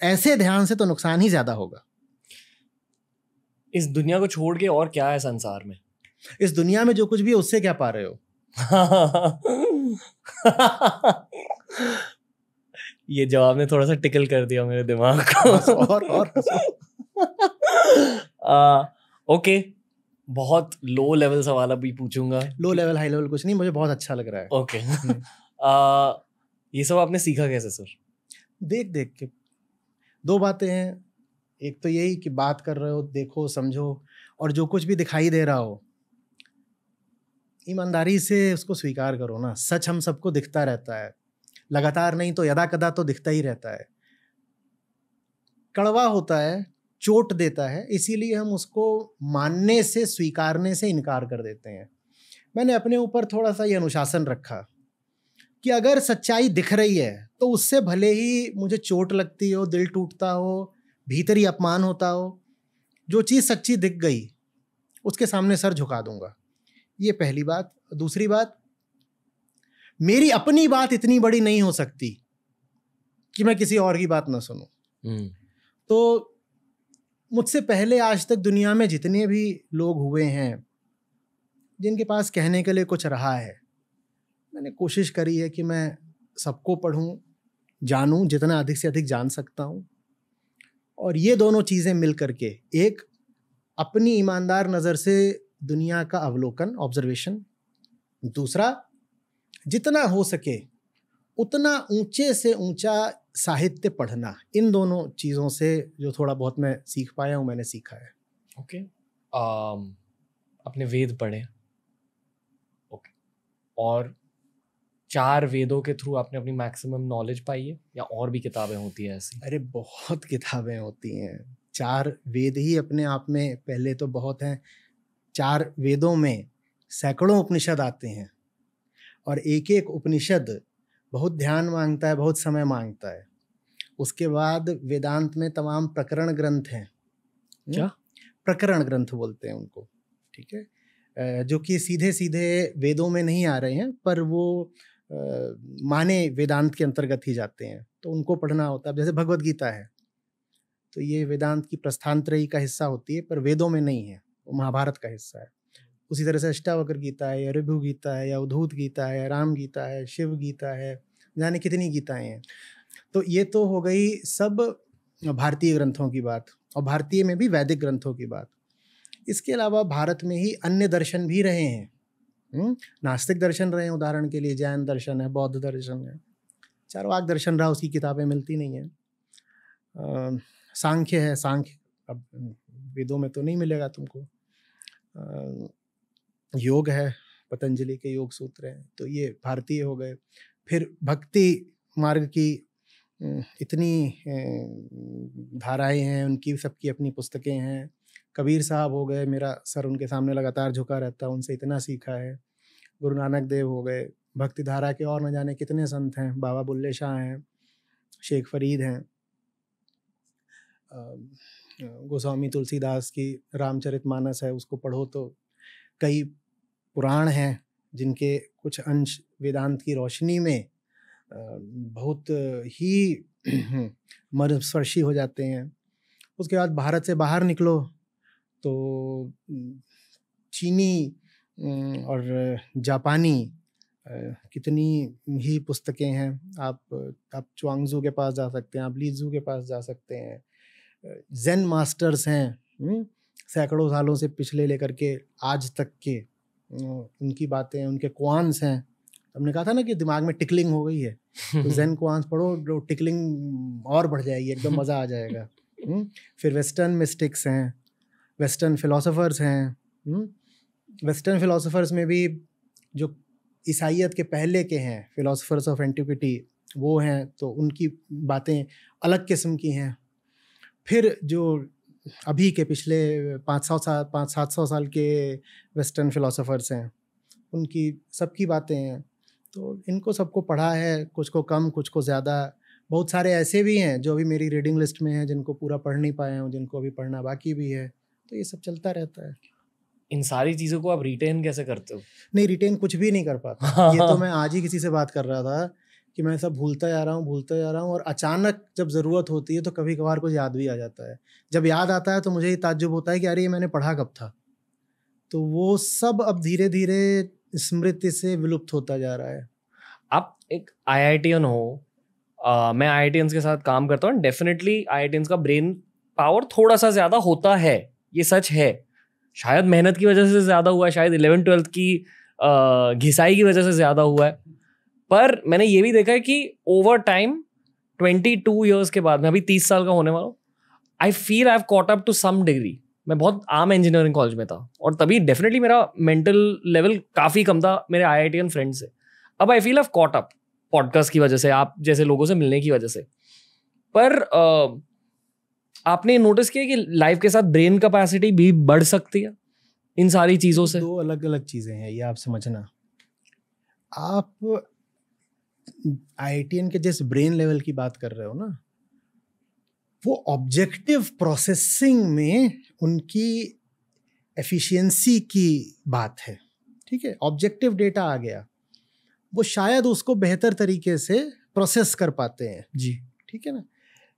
S1: ऐसे ध्यान से तो नुकसान ही ज्यादा होगा।
S2: इस दुनिया को छोड़ के और क्या है संसार में?
S1: इस दुनिया में जो कुछ भी है उससे क्या पा रहे हो?
S2: ये जवाब ने थोड़ा सा टिकल कर दिया मेरे दिमाग को। ओके, बहुत लो लेवल सवाल अभी पूछूंगा।
S1: लो लेवल हाई लेवल कुछ नहीं, मुझे बहुत अच्छा लग रहा है।
S2: ओके। ये सब आपने सीखा कैसे सर?
S1: देख देख के। 2 बातें हैं। एक तो यही कि बात कर रहे हो, देखो, समझो, और जो कुछ भी दिखाई दे रहा हो ईमानदारी से उसको स्वीकार करो ना। सच हम सबको दिखता रहता है, लगातार नहीं तो यदा कदा तो दिखता ही रहता है। कड़वा होता है, चोट देता है, इसीलिए हम उसको मानने से, स्वीकारने से इनकार कर देते हैं। मैंने अपने ऊपर थोड़ा सा ये अनुशासन रखा कि अगर सच्चाई दिख रही है तो उससे भले ही मुझे चोट लगती हो, दिल टूटता हो, भीतरी अपमान होता हो, जो चीज़ सच्ची दिख गई उसके सामने सर झुका दूंगा। ये पहली बात। दूसरी बात, मेरी अपनी बात इतनी बड़ी नहीं हो सकती कि मैं किसी और की बात ना सुनूं। तो मुझसे पहले आज तक दुनिया में जितने भी लोग हुए हैं जिनके पास कहने के लिए कुछ रहा है, मैंने कोशिश करी है कि मैं सबको पढूं, जानूं, जितना अधिक से अधिक जान सकता हूं। और ये दोनों चीज़ें मिल करके, एक अपनी ईमानदार नज़र से दुनिया का अवलोकन, ऑब्जर्वेशन, दूसरा जितना हो सके उतना ऊंचे से ऊंचा साहित्य पढ़ना। इन दोनों चीज़ों से जो थोड़ा बहुत मैं सीख पाया हूँ, मैंने सीखा है।
S2: ओके अपने वेद पढ़े, ओके, और 4 वेदों के थ्रू आपने अपनी मैक्सिमम नॉलेज पाई है या और भी किताबें होती हैं ऐसी?
S1: अरे बहुत किताबें होती हैं। 4 वेद ही अपने आप में पहले तो बहुत हैं। 4 वेदों में सैकड़ों उपनिषद आते हैं और एक एक उपनिषद बहुत ध्यान मांगता है, बहुत समय मांगता है। उसके बाद वेदांत में तमाम प्रकरण ग्रंथ हैं।
S2: क्या
S1: प्रकरण ग्रंथ बोलते हैं उनको, ठीक है, जो कि सीधे सीधे वेदों में नहीं आ रहे हैं, पर वो माने वेदांत के अंतर्गत ही जाते हैं, तो उनको पढ़ना होता है। जैसे भगवद गीता है, तो ये वेदांत की प्रस्थानत्रयी का हिस्सा होती है, पर वेदों में नहीं है, वो महाभारत का हिस्सा है। उसी तरह से अष्टावक्र गीता है, या ऋभु गीता है, या उद्धूत गीता है, राम गीता है, शिव गीता है, जाने कितनी गीताएं हैं। तो ये तो हो गई सब भारतीय ग्रंथों की बात, और भारतीय में भी वैदिक ग्रंथों की बात। इसके अलावा भारत में ही अन्य दर्शन भी रहे हैं। नास्तिक दर्शन रहे हैं, उदाहरण के लिए जैन दर्शन है, बौद्ध दर्शन है, चारवाक दर्शन रहा, उसकी किताबें मिलती नहीं हैं। सांख्य है, सांख्य अब वेदों में तो नहीं मिलेगा तुमको। योग है, पतंजलि के योग सूत्र हैं, तो ये भारतीय हो गए। फिर भक्ति मार्ग की इतनी धाराएं हैं, उनकी सबकी अपनी पुस्तकें हैं। कबीर साहब हो गए, मेरा सर उनके सामने लगातार झुका रहता है, उनसे इतना सीखा है। गुरु नानक देव हो गए, भक्ति धारा के और न जाने कितने संत हैं, बाबा बुल्ले शाह हैं, शेख फरीद हैं, गोस्वामी तुलसीदास की रामचरितमानस है, उसको पढ़ो तो कई पुराण हैं जिनके कुछ अंश वेदांत की रोशनी में बहुत ही मर्मस्पर्शी हो जाते हैं। उसके बाद भारत से बाहर निकलो तो चीनी और जापानी कितनी ही पुस्तकें हैं। आप च्वांगजू के पास जा सकते हैं, आप लीजू के पास जा सकते हैं। ज़ेन मास्टर्स हैं, सैकड़ों सालों से पिछले लेकर के आज तक के, उनकी बातें, उनके कुआंस हैं। हमने कहा था ना कि दिमाग में टिकलिंग हो गई है, तो ज़ेन कुआंस पढ़ो, टिकलिंग और बढ़ जाएगी, एकदम मज़ा आ जाएगा। फिर वेस्टर्न मिस्टिक्स हैं, वेस्टर्न फिलोसोफर्स हैं। वेस्टर्न फिलोसोफर्स में भी जो ईसाइयत के पहले के हैं, फिलोसोफर्स ऑफ एंटिक्विटी, वो हैं, तो उनकी बातें अलग किस्म की हैं। फिर जो अभी के पिछले 500-700 साल के वेस्टर्न फिलोसोफर्स हैं, उनकी सबकी बातें हैं। तो इनको सबको पढ़ा है, कुछ को कम, कुछ को ज़्यादा। बहुत सारे ऐसे भी हैं जो अभी मेरी रीडिंग लिस्ट में हैं, जिनको पूरा पढ़ नहीं पाए हैं, जिनको अभी पढ़ना बाकी भी है। तो ये सब चलता रहता है।
S2: इन सारी चीज़ों को आप रिटेन कैसे करते हो?
S1: नहीं, रिटेन कुछ भी नहीं कर पाता। ये तो मैं आज ही किसी से बात कर रहा था कि मैं सब भूलता जा रहा हूँ, और अचानक जब ज़रूरत होती है तो कभी कभार कुछ याद भी आ जाता है। जब याद आता है तो मुझे ये ताज्जुब होता है कि अरे ये मैंने पढ़ा कब था। तो वो सब अब धीरे धीरे स्मृति से विलुप्त होता जा रहा है।
S2: आप एक IITian हो, मैं IITians के साथ काम करता हूँ, डेफिनेटली IITians का ब्रेन पावर थोड़ा सा ज़्यादा होता है, ये सच है। शायद मेहनत की वजह से ज़्यादा हुआ है, शायद 11th-12th की घिसाई की वजह से ज़्यादा हुआ है। पर मैंने ये भी देखा है कि ओवर टाइम 22 ईयर्स के बाद, मैं अभी 30 साल का होने वाला हूँ, I feel I have caught up to some degree. मैं बहुत आम इंजीनियरिंग कॉलेज में था और तभी डेफिनेटली मेरा मेंटल लेवल काफ़ी कम था मेरे IITian फ्रेंड से। अब आई feel I have caught up, podcast की वजह से, आप जैसे लोगों से मिलने की वजह से। पर आपने नोटिस किया कि लाइफ के साथ ब्रेन कैपेसिटी भी बढ़ सकती है इन सारी चीज़ों से?
S1: 2 अलग अलग चीज़ें हैं, ये आप समझना। आप IITian के जिस ब्रेन लेवल की बात कर रहे हो ना, वो ऑब्जेक्टिव प्रोसेसिंग में उनकी एफिशिएंसी की बात है, ठीक है। ऑब्जेक्टिव डेटा आ गया, वो शायद उसको बेहतर तरीके से प्रोसेस कर पाते हैं,
S2: जी,
S1: ठीक है ना।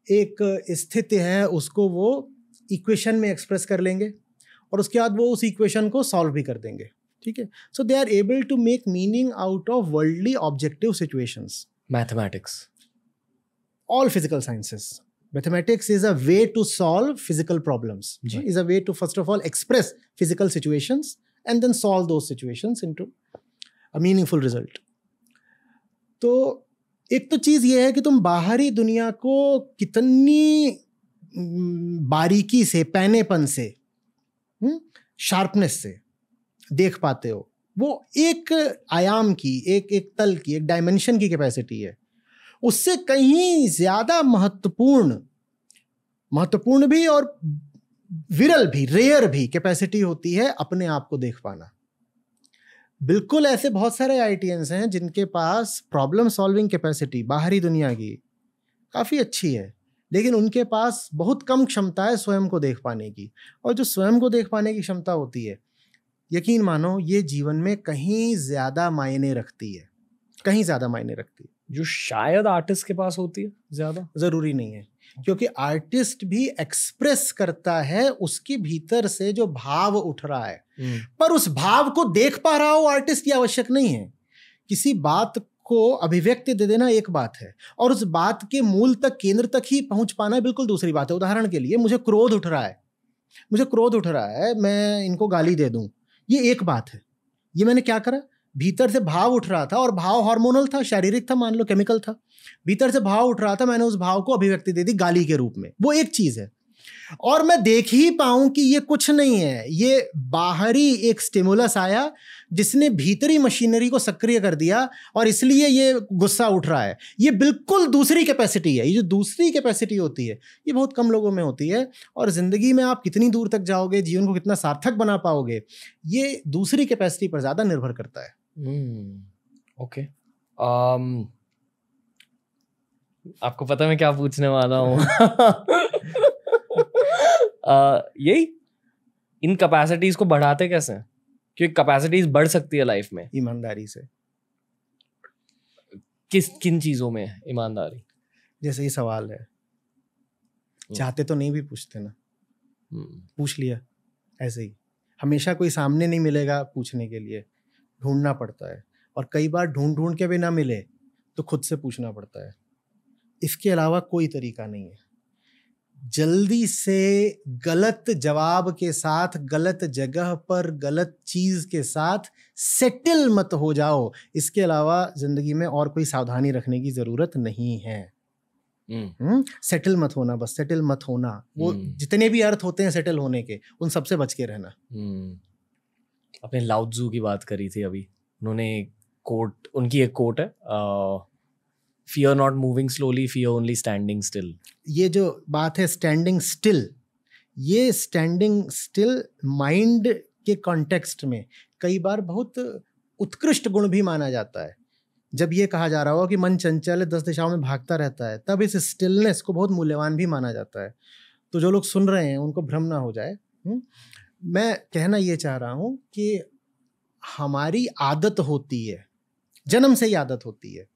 S1: एक स्थिति है, उसको वो इक्वेशन में एक्सप्रेस कर लेंगे और उसके बाद वो उस इक्वेशन को सॉल्व भी कर देंगे, ठीक है। So they are able to make meaning out of worldly objective situations.
S2: Mathematics,
S1: all physical sciences, mathematics is a way to solve physical problems, is a way to first of all express physical situations and then solve those situations into a meaningful result. तो एक तो चीज ये है कि तुम बाहरी दुनिया को कितनी बारीकी से, पैनेपन से, शार्पनेस से देख पाते हो, वो एक आयाम की, एक तल की, एक डायमेंशन की कैपेसिटी है। उससे कहीं ज्यादा महत्वपूर्ण भी और विरल भी, रेयर भी कैपेसिटी होती है अपने आप को देख पाना। बिल्कुल ऐसे बहुत सारे आईटीएंस हैं जिनके पास प्रॉब्लम सॉल्विंग कैपेसिटी बाहरी दुनिया की काफ़ी अच्छी है, लेकिन उनके पास बहुत कम क्षमता है स्वयं को देख पाने की। और जो स्वयं को देख पाने की क्षमता होती है, यकीन मानो ये जीवन में कहीं ज़्यादा मायने रखती है, कहीं ज़्यादा मायने रखती है,
S2: जो शायद आर्टिस्ट के पास होती है ज़्यादा।
S1: ज़रूरी नहीं है, क्योंकि आर्टिस्ट भी एक्सप्रेस करता है उसके भीतर से जो भाव उठ रहा है, पर उस भाव को देख पा रहा हो आर्टिस्ट, ये आवश्यक नहीं है। किसी बात को अभिव्यक्ति दे देना एक बात है, और उस बात के मूल तक, केंद्र तक ही पहुंच पाना बिल्कुल दूसरी बात है। उदाहरण के लिए, मुझे क्रोध उठ रहा है, मैं इनको गाली दे दूं, ये एक बात है। ये मैंने क्या करा, भीतर से भाव उठ रहा था, और भाव हार्मोनल था, शारीरिक था, मान लो केमिकल था, भीतर से भाव उठ रहा था, मैंने उस भाव को अभिव्यक्ति दे दी गाली के रूप में, वो एक चीज है। और मैं देख ही पाऊं कि ये कुछ नहीं है, ये बाहरी एक स्टिमुलस आया जिसने भीतरी मशीनरी को सक्रिय कर दिया, और इसलिए ये गुस्सा उठ रहा है। ये बिल्कुल दूसरी कैपेसिटी है। ये जो दूसरी कैपेसिटी होती है, ये बहुत कम लोगों में होती है, और जिंदगी में आप कितनी दूर तक जाओगे, जीवन को कितना सार्थक बना पाओगे, ये दूसरी कैपेसिटी पर ज्यादा निर्भर करता है।
S2: ओके, आपको पता है मैं क्या पूछने वाला हूँ? यही, इन कैपेसिटीज को बढ़ाते कैसे हैं? क्योंकि कैपेसिटीज बढ़ सकती है लाइफ में
S1: ईमानदारी से।
S2: किन चीजों में ईमानदारी? जैसे
S1: ये सवाल है, चाहते तो नहीं भी पूछते ना, पूछ लिया ऐसे ही। हमेशा कोई सामने नहीं मिलेगा पूछने के लिए, ढूंढना पड़ता है, और कई बार ढूंढ के भी ना मिले तो खुद से पूछना पड़ता है। इसके अलावा कोई तरीका नहीं है। जल्दी से गलत जवाब के साथ, गलत जगह पर, गलत चीज के साथ सेटल मत हो जाओ। इसके अलावा जिंदगी में और कोई सावधानी रखने की जरूरत नहीं है। सेटल मत होना, बस सेटल मत होना। वो जितने भी अर्थ होते हैं सेटल होने के, उन सबसे बच के रहना।
S2: अपने लाओ त्जू की बात करी थी अभी, उन्होंने कोट, उनकी एक कोट है, fear not moving slowly, fear only standing still.
S1: ये जो बात है स्टैंडिंग स्टिल, ये स्टैंडिंग स्टिल माइंड के कॉन्टेक्स्ट में कई बार बहुत उत्कृष्ट गुण भी माना जाता है। जब ये कहा जा रहा हो कि मन चंचल है, 10 दिशाओं में भागता रहता है, तब इस स्टिलनेस को बहुत मूल्यवान भी माना जाता है। तो जो लोग सुन रहे हैं उनको भ्रम ना हो जाए। मैं कहना ये चाह रहा हूँ कि हमारी आदत होती है, जन्म से ही आदत होती है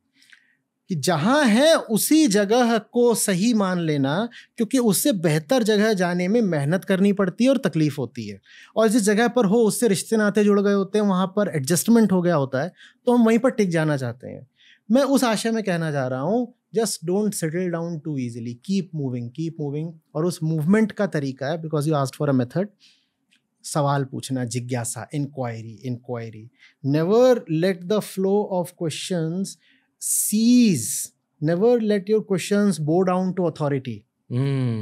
S1: कि जहाँ है उसी जगह को सही मान लेना, क्योंकि उससे बेहतर जगह जाने में मेहनत करनी पड़ती है और तकलीफ होती है। और जिस जगह पर हो उससे रिश्ते नाते जुड़ गए होते हैं, वहाँ पर एडजस्टमेंट हो गया होता है, तो हम वहीं पर टिक जाना चाहते हैं। मैं उस आशय में कहना चाह रहा हूँ, just don't settle down to easily, keep moving. और उस मूवमेंट का तरीका है, because you asked for a method, सवाल पूछना, जिज्ञासा, inquiry. Never let the flow of questions cease, never let your questions bow down to authority।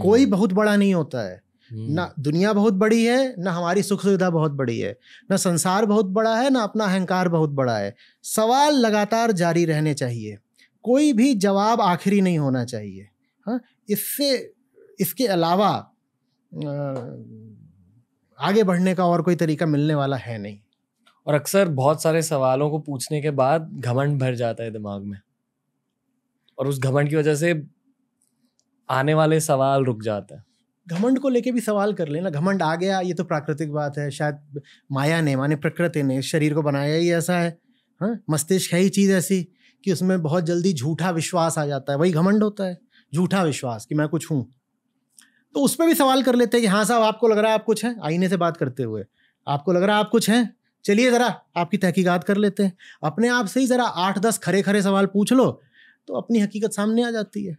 S1: कोई बहुत बड़ा नहीं होता है, ना दुनिया बहुत बड़ी है, ना हमारी सुख सुविधा बहुत बड़ी है, ना संसार बहुत बड़ा है, ना अपना अहंकार बहुत बड़ा है। सवाल लगातार जारी रहने चाहिए, कोई भी जवाब आखिरी नहीं होना चाहिए। हाँ, इसके अलावा आगे बढ़ने का और कोई तरीका मिलने वाला है नहीं।
S2: और अक्सर बहुत सारे सवालों को पूछने के बाद घमंड भर जाता है दिमाग में, और उस घमंड की वजह से आने वाले सवाल रुक जाते हैं।
S1: घमंड को लेके भी सवाल कर लेना, घमंड आ गया, ये तो प्राकृतिक बात है, शायद माया ने, माने प्रकृति ने शरीर को बनाया ही ऐसा है। हाँ, मस्तिष्क है ही चीज़ ऐसी कि उसमें बहुत जल्दी झूठा विश्वास आ जाता है, वही घमंड होता है, झूठा विश्वास कि मैं कुछ हूँ। तो उस पर भी सवाल कर लेते हैं कि हाँ साहब आपको लग रहा है आप कुछ हैं, आईने से बात करते हुए आपको लग रहा है आप कुछ हैं, चलिए ज़रा आपकी तहकीकात कर लेते हैं। अपने आप से ही ज़रा 8-10 खरे खरे सवाल पूछ लो तो अपनी हकीकत सामने आ जाती है।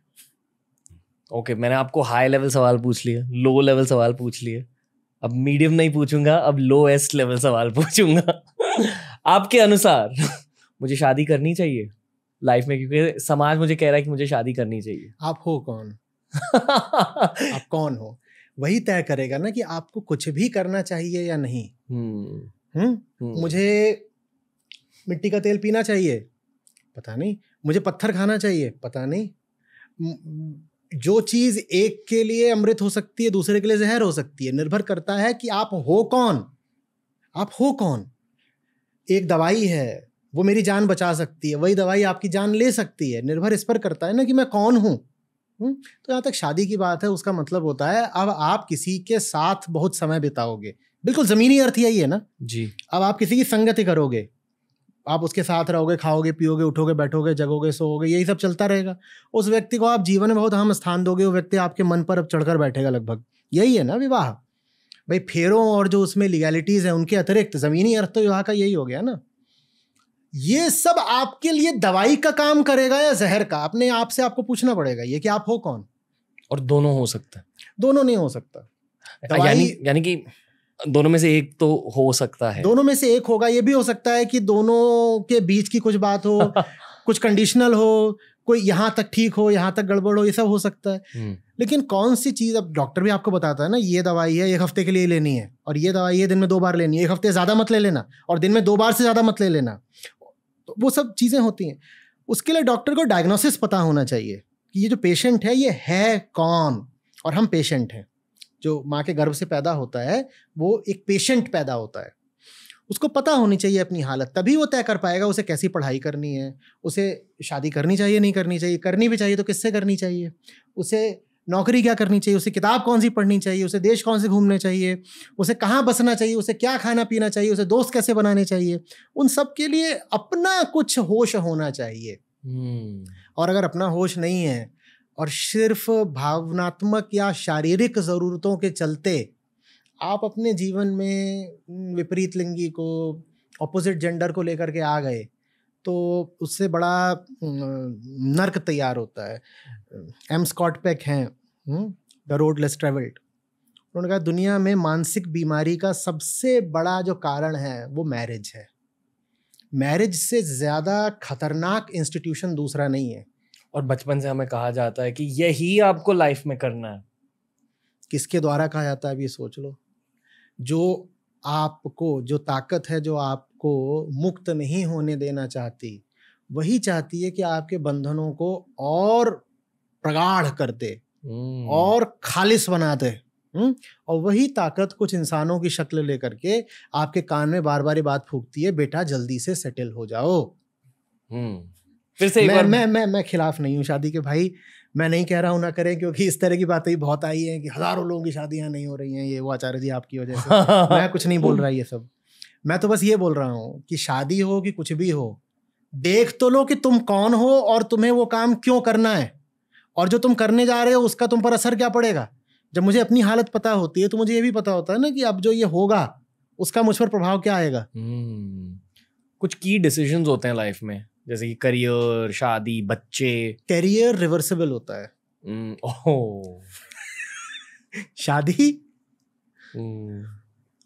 S2: ओके, मैंने आपको हाई लेवल सवाल पूछ लिए, लो लेवल सवाल पूछ लिए, अब मीडियम नहीं पूछूंगा, अब लोएस्ट लेवल सवाल पूछूंगा। आपके अनुसार मुझे शादी करनी चाहिए लाइफ में, क्योंकि समाज मुझे कह रहा है कि मुझे शादी करनी चाहिए।
S1: आप हो कौन? आप कौन हो वही तय करेगा ना कि आपको कुछ भी करना चाहिए या नहीं। मुझे मिट्टी का तेल पीना चाहिए, पता नहीं। मुझे पत्थर खाना चाहिए, पता नहीं। जो चीज एक के लिए अमृत हो सकती है दूसरे के लिए जहर हो सकती है, निर्भर करता है कि आप हो कौन। आप हो कौन? एक दवाई है वो मेरी जान बचा सकती है, वही दवाई आपकी जान ले सकती है, निर्भर इस पर करता है ना कि मैं कौन हूं। तो यहाँ तक शादी की बात है, उसका मतलब होता है अब आप किसी के साथ बहुत समय बिताओगे, बिल्कुल जमीनी अर्थ यही है ना
S2: जी।
S1: अब आप किसी की संगति करोगे, आप उसके साथ रहोगे, खाओगे पियोगे, उठोगे बैठोगे, जगोगे सोओगे, यही सब चलता रहेगा। उस व्यक्ति को आप जीवन में बहुत अहम स्थान दोगे, वो व्यक्ति आपके मन पर अब चढ़कर बैठेगा लगभग। यही है ना विवाह भाई। फेरों और जो उसमें लीगैलिटीज हैं उनके अतिरिक्त जमीनी अर्थ तो विवाह का यही हो गया ना। ये सब आपके लिए दवाई का काम करेगा या जहर का, अपने आप से आपको पूछना पड़ेगा ये कि आप हो कौन। और
S2: दोनों हो सकता है,
S1: दोनों नहीं हो सकता।
S2: यानी कि दोनों में से एक तो हो सकता है।
S1: दोनों में से एक होगा। ये भी हो सकता है कि दोनों के बीच की कुछ बात हो, कुछ कंडीशनल हो, कोई यहाँ तक ठीक हो यहाँ तक गड़बड़ हो, ये सब हो सकता है। लेकिन कौन सी चीज, अब डॉक्टर भी आपको बताता है ना ये दवाई है 1 हफ्ते के लिए लेनी है, और ये दवाई है दिन में 2 बार लेनी है, 1 हफ्ते ज्यादा मत ले लेना और दिन में 2 बार से ज्यादा मत ले लेना। तो वो सब चीजें होती हैं। उसके लिए डॉक्टर को डायग्नोसिस पता होना चाहिए कि ये जो पेशेंट है ये है कौन। और हम पेशेंट हैं, जो माँ के गर्भ से पैदा होता है वो एक पेशेंट पैदा होता है। उसको पता होनी चाहिए अपनी हालत, तभी वो तय कर पाएगा उसे कैसी पढ़ाई करनी है, उसे शादी करनी चाहिए नहीं करनी चाहिए, करनी भी चाहिए तो किससे करनी चाहिए, उसे नौकरी क्या करनी चाहिए, उसे किताब कौन सी पढ़नी चाहिए, उसे देश कौन से घूमने चाहिए, उसे कहाँ बसना चाहिए, उसे क्या खाना पीना चाहिए, उसे दोस्त कैसे बनाने चाहिए। उन सब के लिए अपना कुछ होश होना चाहिए। और अगर अपना होश नहीं है और सिर्फ भावनात्मक या शारीरिक ज़रूरतों के चलते आप अपने जीवन में विपरीत लिंगी को, ऑपोजिट जेंडर को लेकर के आ गए, तो उससे बड़ा नर्क तैयार होता है। एम स्कॉट पेक हैं, द रोड लेस ट्रेवल्ड, उन्होंने कहा दुनिया में मानसिक बीमारी का सबसे बड़ा जो कारण है वो मैरिज है। मैरिज से ज़्यादा खतरनाक इंस्टीट्यूशन दूसरा नहीं है।
S2: और बचपन से हमें कहा जाता है कि यही आपको लाइफ में करना है।
S1: किसके द्वारा कहा जाता है अब ये सोच लो। जो आपको, जो ताकत है जो आपको मुक्त नहीं होने देना चाहती, वही चाहती है कि आपके बंधनों को और प्रगाढ़ कर दे और खालिस बना दे। और वही ताकत कुछ इंसानों की शक्ल लेकर के आपके कान में बार बार ये बात फूंकती है, बेटा जल्दी से सेटल हो जाओ।
S2: फिर से
S1: मैं खिलाफ नहीं हूँ शादी के भाई, मैं नहीं कह रहा हूँ ना करें, क्योंकि इस तरह की बातें बहुत आई हैं कि हजारों लोगों की शादियां नहीं हो रही हैं, ये वो आचार्य जी आपकी वजह से। मैं कुछ नहीं बोल रहा ये सब, मैं तो बस ये बोल रहा हूँ कि शादी हो कि कुछ भी हो, देख तो लो कि तुम कौन हो और तुम्हें वो काम क्यों करना है, और जो तुम करने जा रहे हो उसका तुम पर असर क्या पड़ेगा। जब मुझे अपनी हालत पता होती है तो मुझे ये भी पता होता है ना कि अब जो ये होगा उसका मुझ पर प्रभाव क्या आएगा।
S2: कुछ की डिसीजंस होते हैं लाइफ में, जैसे कि करियर, शादी, बच्चे।
S1: करियर रिवर्सिबल होता है। शादी,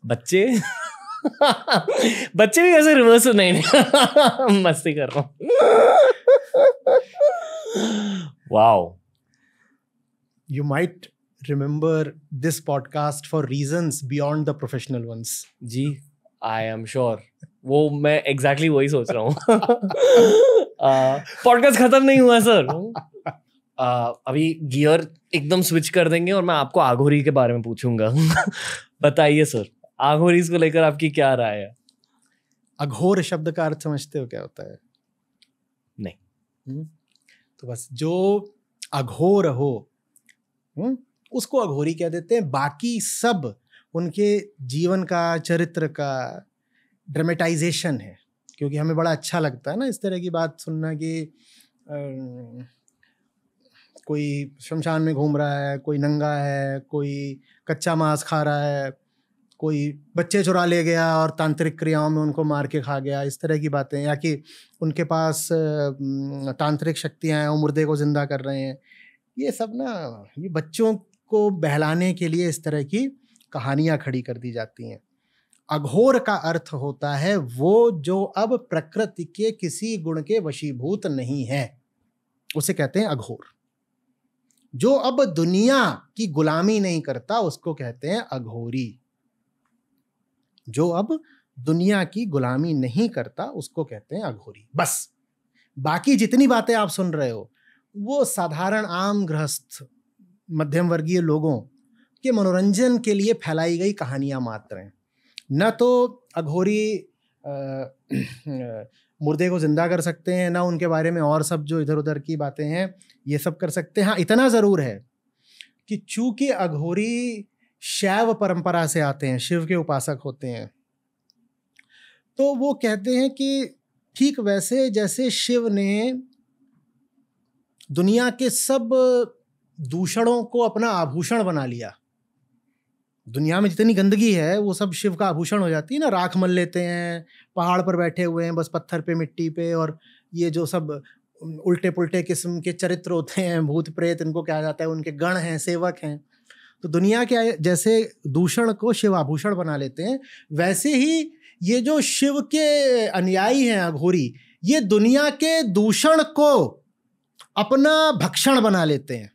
S2: बच्चे बच्चे भी कैसे रिवर्स नहीं मस्ती कर रहा हूँ। Wow,
S1: you might remember this podcast for reasons beyond the professional ones.
S2: जी, आई एम श्योर, वो मैं एग्जैक्टली वही सोच रहा हूँ। पॉडकास्ट खत्म नहीं हुआ सर। अभी गियर एकदम स्विच कर देंगे और मैं आपको आघोरी के बारे में पूछूंगा। बताइए सर, आघोरी को लेकर आपकी क्या राय है?
S1: अघोर शब्द का अर्थ समझते हो क्या होता है?
S2: नहीं।
S1: तो बस जो अघोर हो उसको अघोरी कह देते हैं। बाकी सब उनके जीवन का, चरित्र का ड्रामेटाइजेशन है, क्योंकि हमें बड़ा अच्छा लगता है ना इस तरह की बात सुनना कि कोई शमशान में घूम रहा है, कोई नंगा है, कोई कच्चा मांस खा रहा है, कोई बच्चे चुरा ले गया और तांत्रिक क्रियाओं में उनको मार के खा गया, इस तरह की बातें, या कि उनके पास तांत्रिक शक्तियाँ हैं, वो मुर्दे को जिंदा कर रहे हैं। ये सब ना, ये बच्चों को बहलाने के लिए इस तरह की कहानियाँ खड़ी कर दी जाती हैं। अघोर का अर्थ होता है वो जो अब प्रकृति के किसी गुण के वशीभूत नहीं है, उसे कहते हैं अघोर। जो अब दुनिया की गुलामी नहीं करता उसको कहते हैं अघोरी। जो अब दुनिया की गुलामी नहीं करता उसको कहते हैं अघोरी। बस बाकी जितनी बातें आप सुन रहे हो वो साधारण आम गृहस्थ मध्यम वर्गीय लोगों के मनोरंजन के लिए फैलाई गई कहानियां मात्र हैं। न तो अघोरी मुर्दे को जिंदा कर सकते हैं, ना उनके बारे में और सब जो इधर उधर की बातें हैं ये सब कर सकते हैं। हाँ, इतना ज़रूर है कि चूंकि अघोरी शैव परंपरा से आते हैं, शिव के उपासक होते हैं, तो वो कहते हैं कि ठीक वैसे जैसे शिव ने दुनिया के सब दूषणों को अपना आभूषण बना लिया, दुनिया में जितनी गंदगी है वो सब शिव का आभूषण हो जाती है ना। राख मल लेते हैं, पहाड़ पर बैठे हुए हैं बस पत्थर पे, मिट्टी पे, और ये जो सब उल्टे पुल्टे किस्म के चरित्र होते हैं, भूत प्रेत, इनको कहा जाता है, उनके गण हैं, सेवक हैं। तो दुनिया के जैसे दूषण को शिव आभूषण बना लेते हैं, वैसे ही ये जो शिव के अनुयायी हैं अघोरी, ये दुनिया के दूषण को अपना भक्षण बना लेते हैं।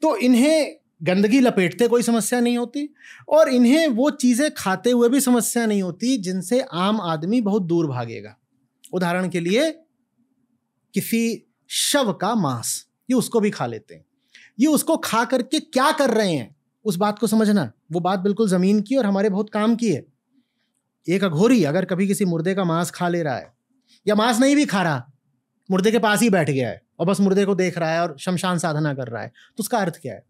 S1: तो इन्हें गंदगी लपेटते कोई समस्या नहीं होती, और इन्हें वो चीजें खाते हुए भी समस्या नहीं होती जिनसे आम आदमी बहुत दूर भागेगा। उदाहरण के लिए किसी शव का मांस, ये उसको भी खा लेते हैं। ये उसको खा करके क्या कर रहे हैं उस बात को समझना, वो बात बिल्कुल जमीन की और हमारे बहुत काम की है। एक अघोरी अगर कभी किसी मुर्दे का मांस खा ले रहा है, या मांस नहीं भी खा रहा, मुर्दे के पास ही बैठ गया है और बस मुर्दे को देख रहा है और शमशान साधना कर रहा है, तो उसका अर्थ क्या है?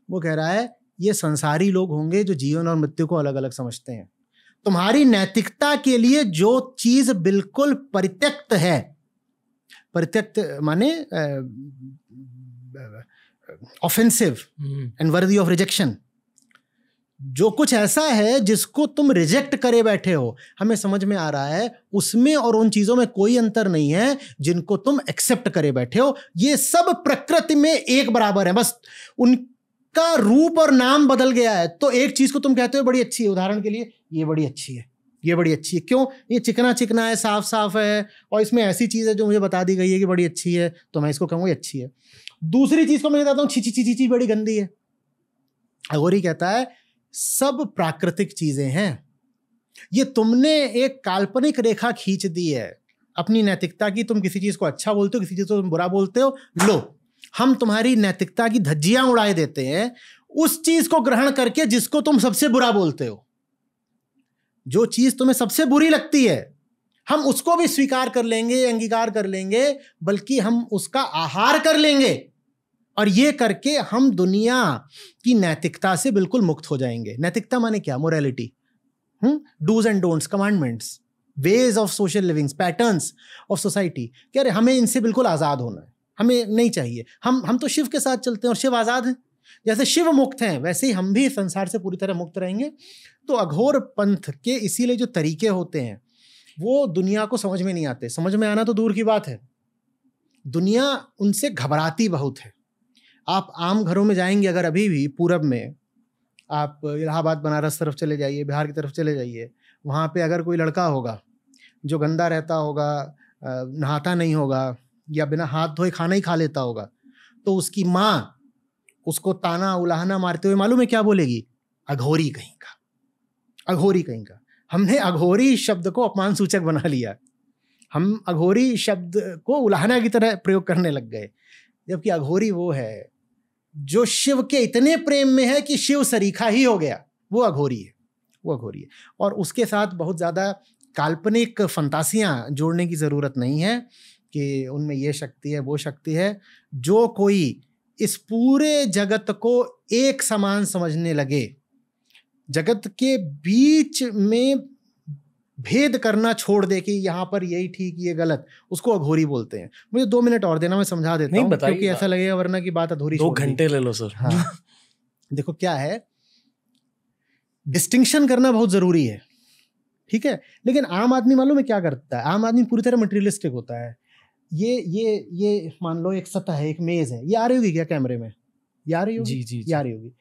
S1: वो कह रहा है ये संसारी लोग होंगे जो जीवन और मृत्यु को अलग अलग समझते हैं। तुम्हारी नैतिकता के लिए जो चीज बिल्कुल परित्यक्त है, परित्यक्त माने offensive and worthy of rejection, जो कुछ ऐसा है जिसको तुम रिजेक्ट करे बैठे हो, हमें समझ में आ रहा है उसमें और उन चीजों में कोई अंतर नहीं है जिनको तुम एक्सेप्ट करे बैठे हो। ये सब प्रकृति में एक बराबर है, बस उनका रूप और नाम बदल गया है। तो एक चीज को तुम कहते हो बड़ी अच्छी है, उदाहरण के लिए ये बड़ी अच्छी है, ये बड़ी अच्छी है, क्यों? ये चिकना चिकना है, साफ साफ है, और इसमें ऐसी चीज है जो मुझे बता दी गई है कि बड़ी अच्छी है, तो मैं इसको कहूँगा अच्छी है। दूसरी चीज को मैं कहता हूँ छी छी छी छी बड़ी गंदी है। अघोरी कहता है सब प्राकृतिक चीजें हैं, ये तुमने एक काल्पनिक रेखा खींच दी है अपनी नैतिकता की। तुम किसी चीज को अच्छा बोलते हो, किसी चीज को तुम बुरा बोलते हो, लो हम तुम्हारी नैतिकता की धज्जियां उड़ाए देते हैं उस चीज को ग्रहण करके जिसको तुम सबसे बुरा बोलते हो। जो चीज तुम्हें सबसे बुरी लगती है हम उसको भी स्वीकार कर लेंगे, अंगीकार कर लेंगे, बल्कि हम उसका आहार कर लेंगे, और ये करके हम दुनिया की नैतिकता से बिल्कुल मुक्त हो जाएंगे। नैतिकता माने क्या? Morality, dos and don'ts, commandments, ways of social livings, patterns of society. कह रहे हमें इनसे बिल्कुल आज़ाद होना है, हमें नहीं चाहिए। हम तो शिव के साथ चलते हैं और शिव आज़ाद हैं। जैसे शिव मुक्त हैं वैसे ही हम भी संसार से पूरी तरह मुक्त रहेंगे। तो अघोर पंथ के इसीलिए जो तरीके होते हैं वो दुनिया को समझ में नहीं आते। समझ में आना तो दूर की बात है, दुनिया उनसे घबराती बहुत है। आप आम घरों में जाएंगे अगर अभी भी पूरब में, आप इलाहाबाद बनारस तरफ चले जाइए, बिहार की तरफ चले जाइए, वहाँ पे अगर कोई लड़का होगा जो गंदा रहता होगा, नहाता नहीं होगा, या बिना हाथ धोए खाना ही खा लेता होगा, तो उसकी माँ उसको ताना उलाहना मारते हुए मालूम है क्या बोलेगी? अघोरी कहीं का, अघोरी कहीं का। हमने अघोरी शब्द को अपमान सूचक बना लिया, हम अघोरी शब्द को उलाहना की तरह प्रयोग करने लग गए, जबकि अघोरी वो है जो शिव के इतने प्रेम में है कि शिव सरीखा ही हो गया, वो अघोरी है, वो अघोरी है। और उसके साथ बहुत ज़्यादा काल्पनिक फंतासियाँ जोड़ने की ज़रूरत नहीं है कि उनमें ये शक्ति है वो शक्ति है। जो कोई इस पूरे जगत को एक समान समझने लगे, जगत के बीच में भेद करना छोड़ दे कि यहाँ पर यही ठीक ये गलत, उसको अघोरी बोलते हैं। मुझे 2 मिनट और देना, मैं समझा देता हूँ, क्योंकि ऐसा लगेगा वरना की बात अधूरी।
S2: 2 घंटे ले लो सर।
S1: हाँ। देखो क्या है, डिस्टिंक्शन करना बहुत जरूरी है, ठीक है, लेकिन आम आदमी मालूम है क्या करता है? आम आदमी पूरी तरह मटेरियलिस्टिक होता है। ये मान लो एक सतह है, एक मेज है, ये आ रही होगी क्या कैमरे में? ये आ रही होगी?
S2: जी।
S1: ये आ रही होगी।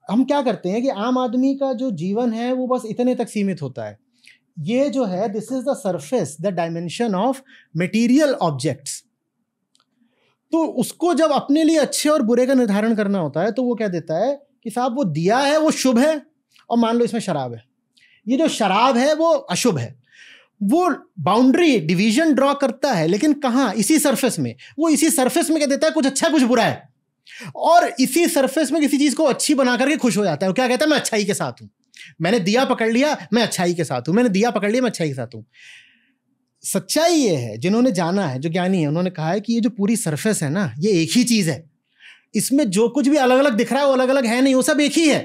S1: हम क्या करते हैं कि आम आदमी का जो जीवन है वो बस इतने तक सीमित होता है। ये जो है, this is the surface, the dimension of material objects. तो उसको जब अपने लिए अच्छे और बुरे का निर्धारण करना होता है तो वो क्या देता है कि साहब वो दिया है वो शुभ है, और मान लो इसमें शराब है, ये जो शराब है वो अशुभ है। वो बाउंड्री डिवीजन ड्रॉ करता है, लेकिन कहाँ? इसी सरफेस में। वो इसी सरफेस में क्या देता है? कुछ अच्छा कुछ बुरा है, और इसी सरफेस में किसी चीज को अच्छी बना करके खुश हो जाता है। वो क्या कहता है? मैं अच्छाई के साथ हूं, मैंने दिया पकड़ लिया, मैं अच्छाई के साथ हूं, मैंने दिया पकड़ लिया, मैं अच्छाई के साथ हूं। सच्चाई ये है, जिन्होंने जाना है, जो ज्ञानी है, उन्होंने कहा है कि ये जो पूरी सरफेस है ना, ये एक ही चीज है। इसमें जो कुछ भी अलग अलग दिख रहा है वो अलग अलग है नहीं, वो सब एक ही है।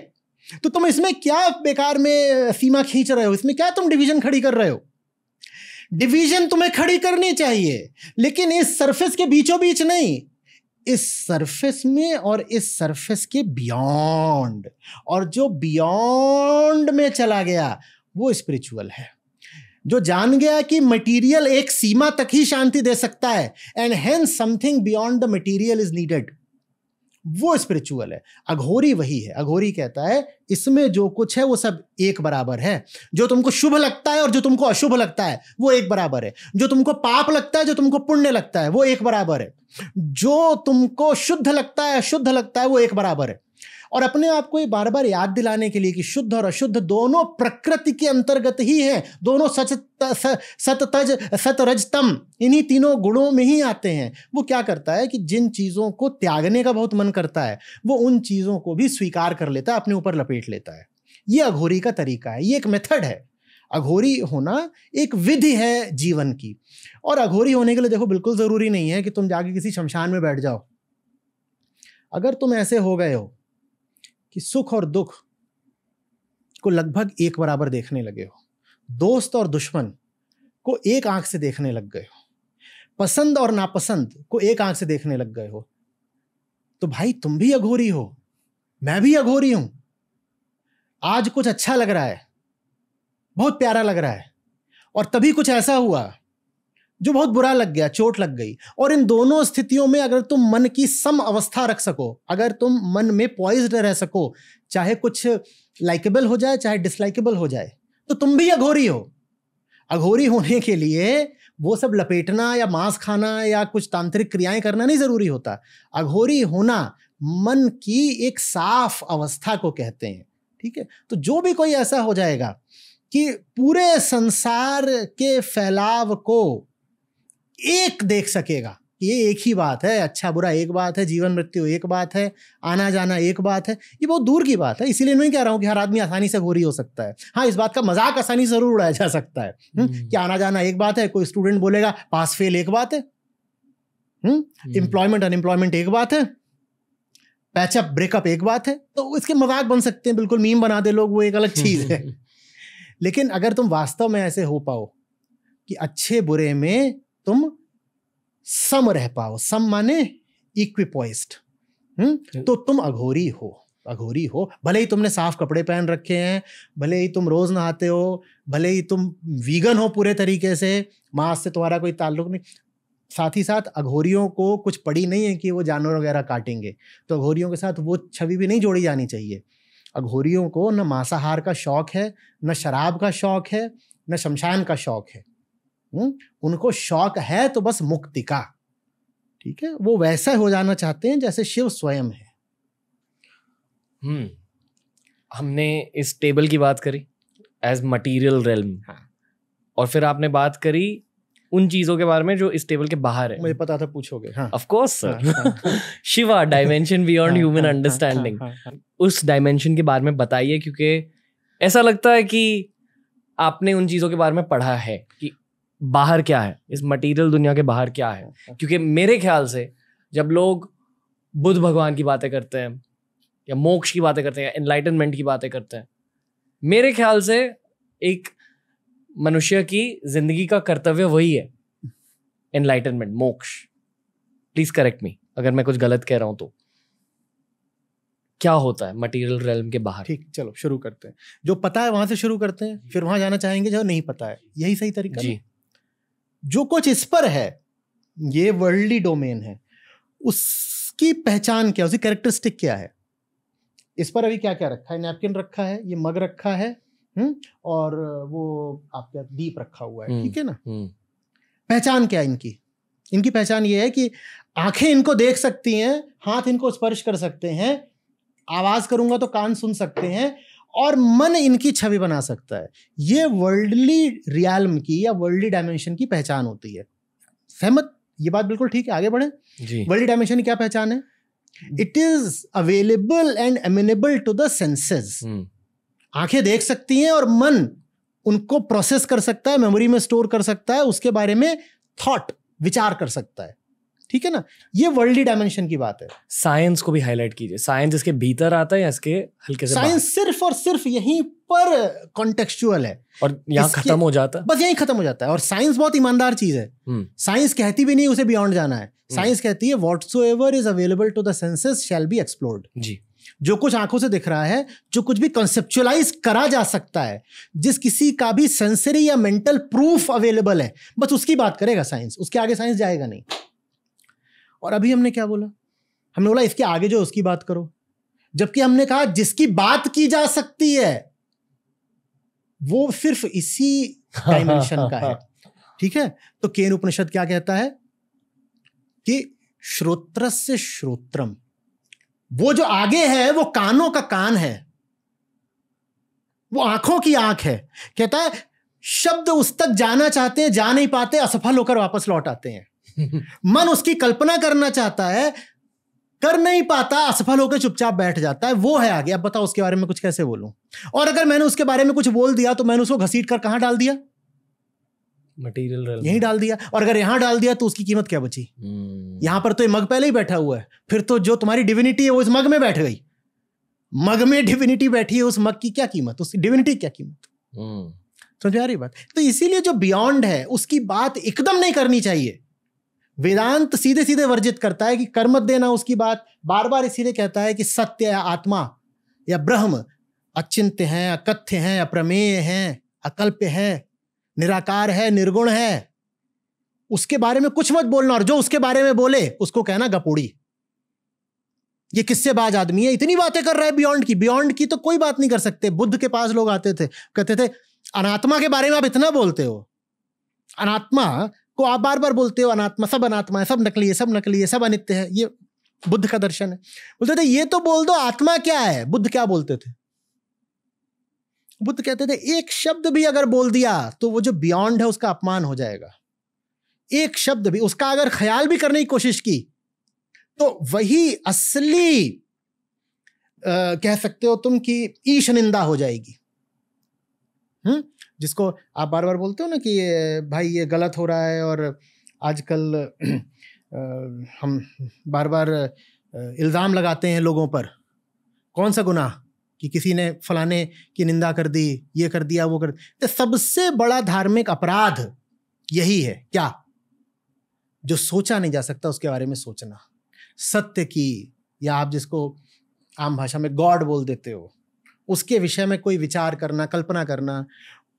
S1: तो तुम इसमें क्या बेकार में सीमा खींच रहे हो? इसमें क्या तुम डिवीजन खड़ी कर रहे हो? डिवीजन तुम्हें खड़ी करनी चाहिए, लेकिन इस सरफेस के बीचों बीच नहीं, इस सरफेस में और इस सरफेस के बियॉन्ड। और जो बियॉन्ड में चला गया वो स्पिरिचुअल है, जो जान गया कि मटेरियल एक सीमा तक ही शांति दे सकता है, and hence something beyond the material is needed, वो स्पिरिचुअल है। अघोरी वही है। अघोरी कहता है इसमें जो कुछ है वो सब एक बराबर है। जो तुमको शुभ लगता है और जो तुमको अशुभ लगता है वो एक बराबर है। जो तुमको पाप लगता है, जो तुमको पुण्य लगता है वो एक बराबर है। जो तुमको शुद्ध लगता है, अशुद्ध लगता है वो एक बराबर है। और अपने आप को ये बार बार याद दिलाने के लिए कि शुद्ध और अशुद्ध दोनों प्रकृति के अंतर्गत ही हैं, दोनों सतरज तम, इन्हीं तीनों गुणों में ही आते हैं। वो क्या करता है कि जिन चीजों को त्यागने का बहुत मन करता है वो उन चीजों को भी स्वीकार कर लेता है, अपने ऊपर लपेट लेता है। ये अघोरी का तरीका है, ये एक मेथड है। अघोरी होना एक विधि है जीवन की। और अघोरी होने के लिए देखो बिल्कुल जरूरी नहीं है कि तुम जाके किसी शमशान में बैठ जाओ। अगर तुम ऐसे हो गए हो कि सुख और दुख को लगभग एक बराबर देखने लगे हो, दोस्त और दुश्मन को एक आंख से देखने लग गए हो, पसंद और नापसंद को एक आंख से देखने लग गए हो, तो भाई तुम भी अघोरी हो, मैं भी अघोरी हूं। आज कुछ अच्छा लग रहा है, बहुत प्यारा लग रहा है, और तभी कुछ ऐसा हुआ जो बहुत बुरा लग गया, चोट लग गई। और इन दोनों स्थितियों में अगर तुम मन की सम अवस्था रख सको, अगर तुम मन में पॉइज्ड रह सको, चाहे कुछ लाइकेबल हो जाए चाहे डिसलाइकेबल हो जाए, तो तुम भी अघोरी हो। अघोरी होने के लिए वो सब लपेटना या मांस खाना या कुछ तांत्रिक क्रियाएं करना नहीं जरूरी होता। अघोरी होना मन की एक साफ अवस्था को कहते हैं, ठीक है। तो जो भी कोई ऐसा हो जाएगा कि पूरे संसार के फैलाव को एक देख सकेगा, ये एक ही बात है, अच्छा बुरा एक बात है, जीवन मृत्यु एक बात है, आना जाना एक बात है, ये बहुत दूर की बात है। इसीलिए नहीं कह रहा हूं कि हर आदमी आसानी से अघोरी हो सकता है। हाँ, इस बात का मजाक आसानी से जरूर उड़ाया जा सकता है कि आना जाना एक बात है। कोई स्टूडेंट बोलेगा पास फेल एक बात है, एम्प्लॉयमेंट अनएम्प्लॉयमेंट एक बात है, पैचअप ब्रेकअप एक बात है। तो इसके मजाक बन सकते हैं, बिल्कुल मीम बना दे लोग, वो एक अलग चीज है। लेकिन अगर तुम वास्तव में ऐसे हो पाओ कि अच्छे बुरे में तुम सम रह पाओ, सम माने इक्विपॉइज्ड, तो तुम अघोरी हो। अघोरी हो, भले ही तुमने साफ कपड़े पहन रखे हैं, भले ही तुम रोज नहाते हो, भले ही तुम वीगन हो पूरे तरीके से, मांस से तुम्हारा कोई ताल्लुक नहीं। साथ ही साथ अघोरियों को कुछ पड़ी नहीं है कि वो जानवर वगैरह काटेंगे, तो अघोरियों के साथ वो छवि भी नहीं जोड़ी जानी चाहिए। अघोरियों को न मांसाहार का शौक है, न शराब का शौक है, न शमशान का शौक है। उनको शौक है तो बस मुक्ति का, ठीक है। वो वैसा हो जाना चाहते हैं जैसे शिव स्वयं है।
S2: हमने इस टेबल की बात करी एज मटीरियल रेल्म, और फिर आपने बात करी उन चीजों के बारे में जो इस टेबल के बाहर है।
S1: मुझे पता था पूछोगे। हाँ,
S2: of course sir. Shiva, dimension beyond human understanding. उस डायमेंशन के बारे में बताइए, क्योंकि ऐसा लगता है कि आपने उन चीजों के बारे में पढ़ा है कि बाहर क्या है, इस मटेरियल दुनिया के बाहर क्या है। क्योंकि मेरे ख्याल से जब लोग बुद्ध भगवान की बातें करते हैं या मोक्ष की बातें करते हैं या एनलाइटनमेंट की बातें करते हैं, मेरे ख्याल से एक मनुष्य की जिंदगी का कर्तव्य वही है, एनलाइटनमेंट, मोक्ष। प्लीज करेक्ट मी अगर मैं कुछ गलत कह रहा हूं तो। क्या होता है मटेरियल रेल्म के बाहर?
S1: ठीक, चलो शुरू करते हैं। जो पता है वहां से शुरू करते हैं, फिर वहां जाना चाहेंगे जो नहीं पता है। यही सही तरीका
S2: जी।
S1: है? जो कुछ इस पर है, ये वर्ल्डली डोमेन है, उसकी पहचान क्या, उसकी कैरेक्टरिस्टिक क्या है? इस पर अभी क्या क्या रखा है? नैपकिन रखा है, ये मग रखा है, और वो आपका दीप रखा हुआ है, ठीक है ना? पहचान क्या है इनकी? इनकी पहचान ये है कि आंखें इनको देख सकती हैं, हाथ इनको स्पर्श कर सकते हैं, आवाज करूंगा तो कान सुन सकते हैं, और मन इनकी छवि बना सकता है। ये वर्ल्डली रियल्म की या वर्ल्डली डायमेंशन की पहचान होती है। सहमत? ये बात बिल्कुल ठीक है, आगे बढ़े। वर्ल्डली डायमेंशन की क्या पहचान है? It is available and amenable to the senses. आंखें देख सकती हैं और मन उनको प्रोसेस कर सकता है, मेमोरी में स्टोर कर सकता है, उसके बारे में थॉट, विचार कर सकता है, ठीक है ना? ये वर्ल्डली डायमेंशन की बात है।
S2: साइंस को भी हाईलाइट कीजिए। साइंस इसके भीतर आता है या इसके हल्के से बाहर?
S1: साइंस सिर्फ और सिर्फ यहीं पर कॉन्टेक्चुअल है
S2: और यहाँ खत्म हो जाता है,
S1: बस यहीं खत्म हो जाता है। और साइंस बहुत ईमानदार चीज है। साइंस कहती भी नहीं उसे बियॉन्ड जाना है। साइंस कहती है whatsoever is available to the senses shall be explored.
S2: जी।
S1: जो कुछ आंखों से दिख रहा है, जो कुछ भी कंसेप्चुअलाइज करा जा सकता है, जिस किसी का भी सेंसरी या मेंटल प्रूफ अवेलेबल है, बस उसकी बात करेगा साइंस। उसके आगे साइंस जाएगा नहीं। और अभी हमने क्या बोला? हमने बोला इसके आगे जो उसकी बात करो, जबकि हमने कहा जिसकी बात की जा सकती है वो सिर्फ इसी डायमेंशन का है, ठीक है? तो केन उपनिषद क्या कहता है कि श्रोत्रस्य श्रोत्रम, वो जो आगे है वो कानों का कान है, वो आंखों की आंख है। कहता है शब्द उस तक जाना चाहते हैं, जा नहीं पाते, असफल होकर वापस लौट आते हैं। मन उसकी कल्पना करना चाहता है, कर नहीं पाता, असफल होकर चुपचाप बैठ जाता है। वो है आगे। अब बताओ उसके बारे में कुछ कैसे बोलूं? और अगर मैंने उसके बारे में कुछ बोल दिया तो मैंने उसको घसीट कर कहां डाल दिया?
S2: मटेरियल रेल्म, यहीं
S1: डाल दिया। और अगर यहां डाल दिया तो उसकी कीमत क्या बची? यहां पर तो ये मग पहले ही बैठा हुआ है, फिर तो जो तुम्हारी डिविनिटी है वो इस मग में बैठ गई। मग में डिविनिटी बैठी है, उस मग की क्या कीमत, उसकी डिविनिटी क्या कीमत? समझ आ रही बात? तो इसीलिए जो बियॉन्ड है उसकी बात एकदम नहीं करनी चाहिए। वेदांत सीधे सीधे वर्जित करता है कि कर मत देना उसकी बात। बार बार इसीलिए कहता है कि सत्य या आत्मा या ब्रह्म अचिंत्य है, अकथ्य है, अप्रमेय है, अकल्प्य है, निराकार है, निर्गुण है। उसके बारे में कुछ मत बोलना, और जो उसके बारे में बोले उसको कहना गपोड़ी। ये किस्सेबाज आदमी है, इतनी बातें कर रहा है बियॉन्ड की। बियॉन्ड की तो कोई बात नहीं कर सकते। बुद्ध के पास लोग आते थे, कहते थे अनात्मा के बारे में आप इतना बोलते हो, अनात्मा को आप बार बार बोलते हो, अनात्मा, सब अनात्मा है, सब नकली है, सब नकली है, सब अनित्य है। ये बुद्ध का दर्शन है। बोलते थे ये तो बोल दो आत्मा क्या है। बुद्ध क्या बोलते थे? बुद्ध कहते थे एक शब्द भी अगर बोल दिया तो वो जो बियॉन्ड है उसका अपमान हो जाएगा। एक शब्द भी, उसका अगर ख्याल भी करने की कोशिश की तो वही असली कह सकते हो तुम कि ईश निंदा हो जाएगी। जिसको आप बार बार बोलते हो ना कि ये भाई ये गलत हो रहा है, और आजकल हम बार बार इल्ज़ाम लगाते हैं लोगों पर। कौन सा गुनाह कि किसी ने फलाने की निंदा कर दी, ये कर दिया, वो कर दिया। तो सबसे बड़ा धार्मिक अपराध यही है क्या? जो सोचा नहीं जा सकता उसके बारे में सोचना। सत्य की, या आप जिसको आम भाषा में गॉड बोल देते हो, उसके विषय में कोई विचार करना, कल्पना करना,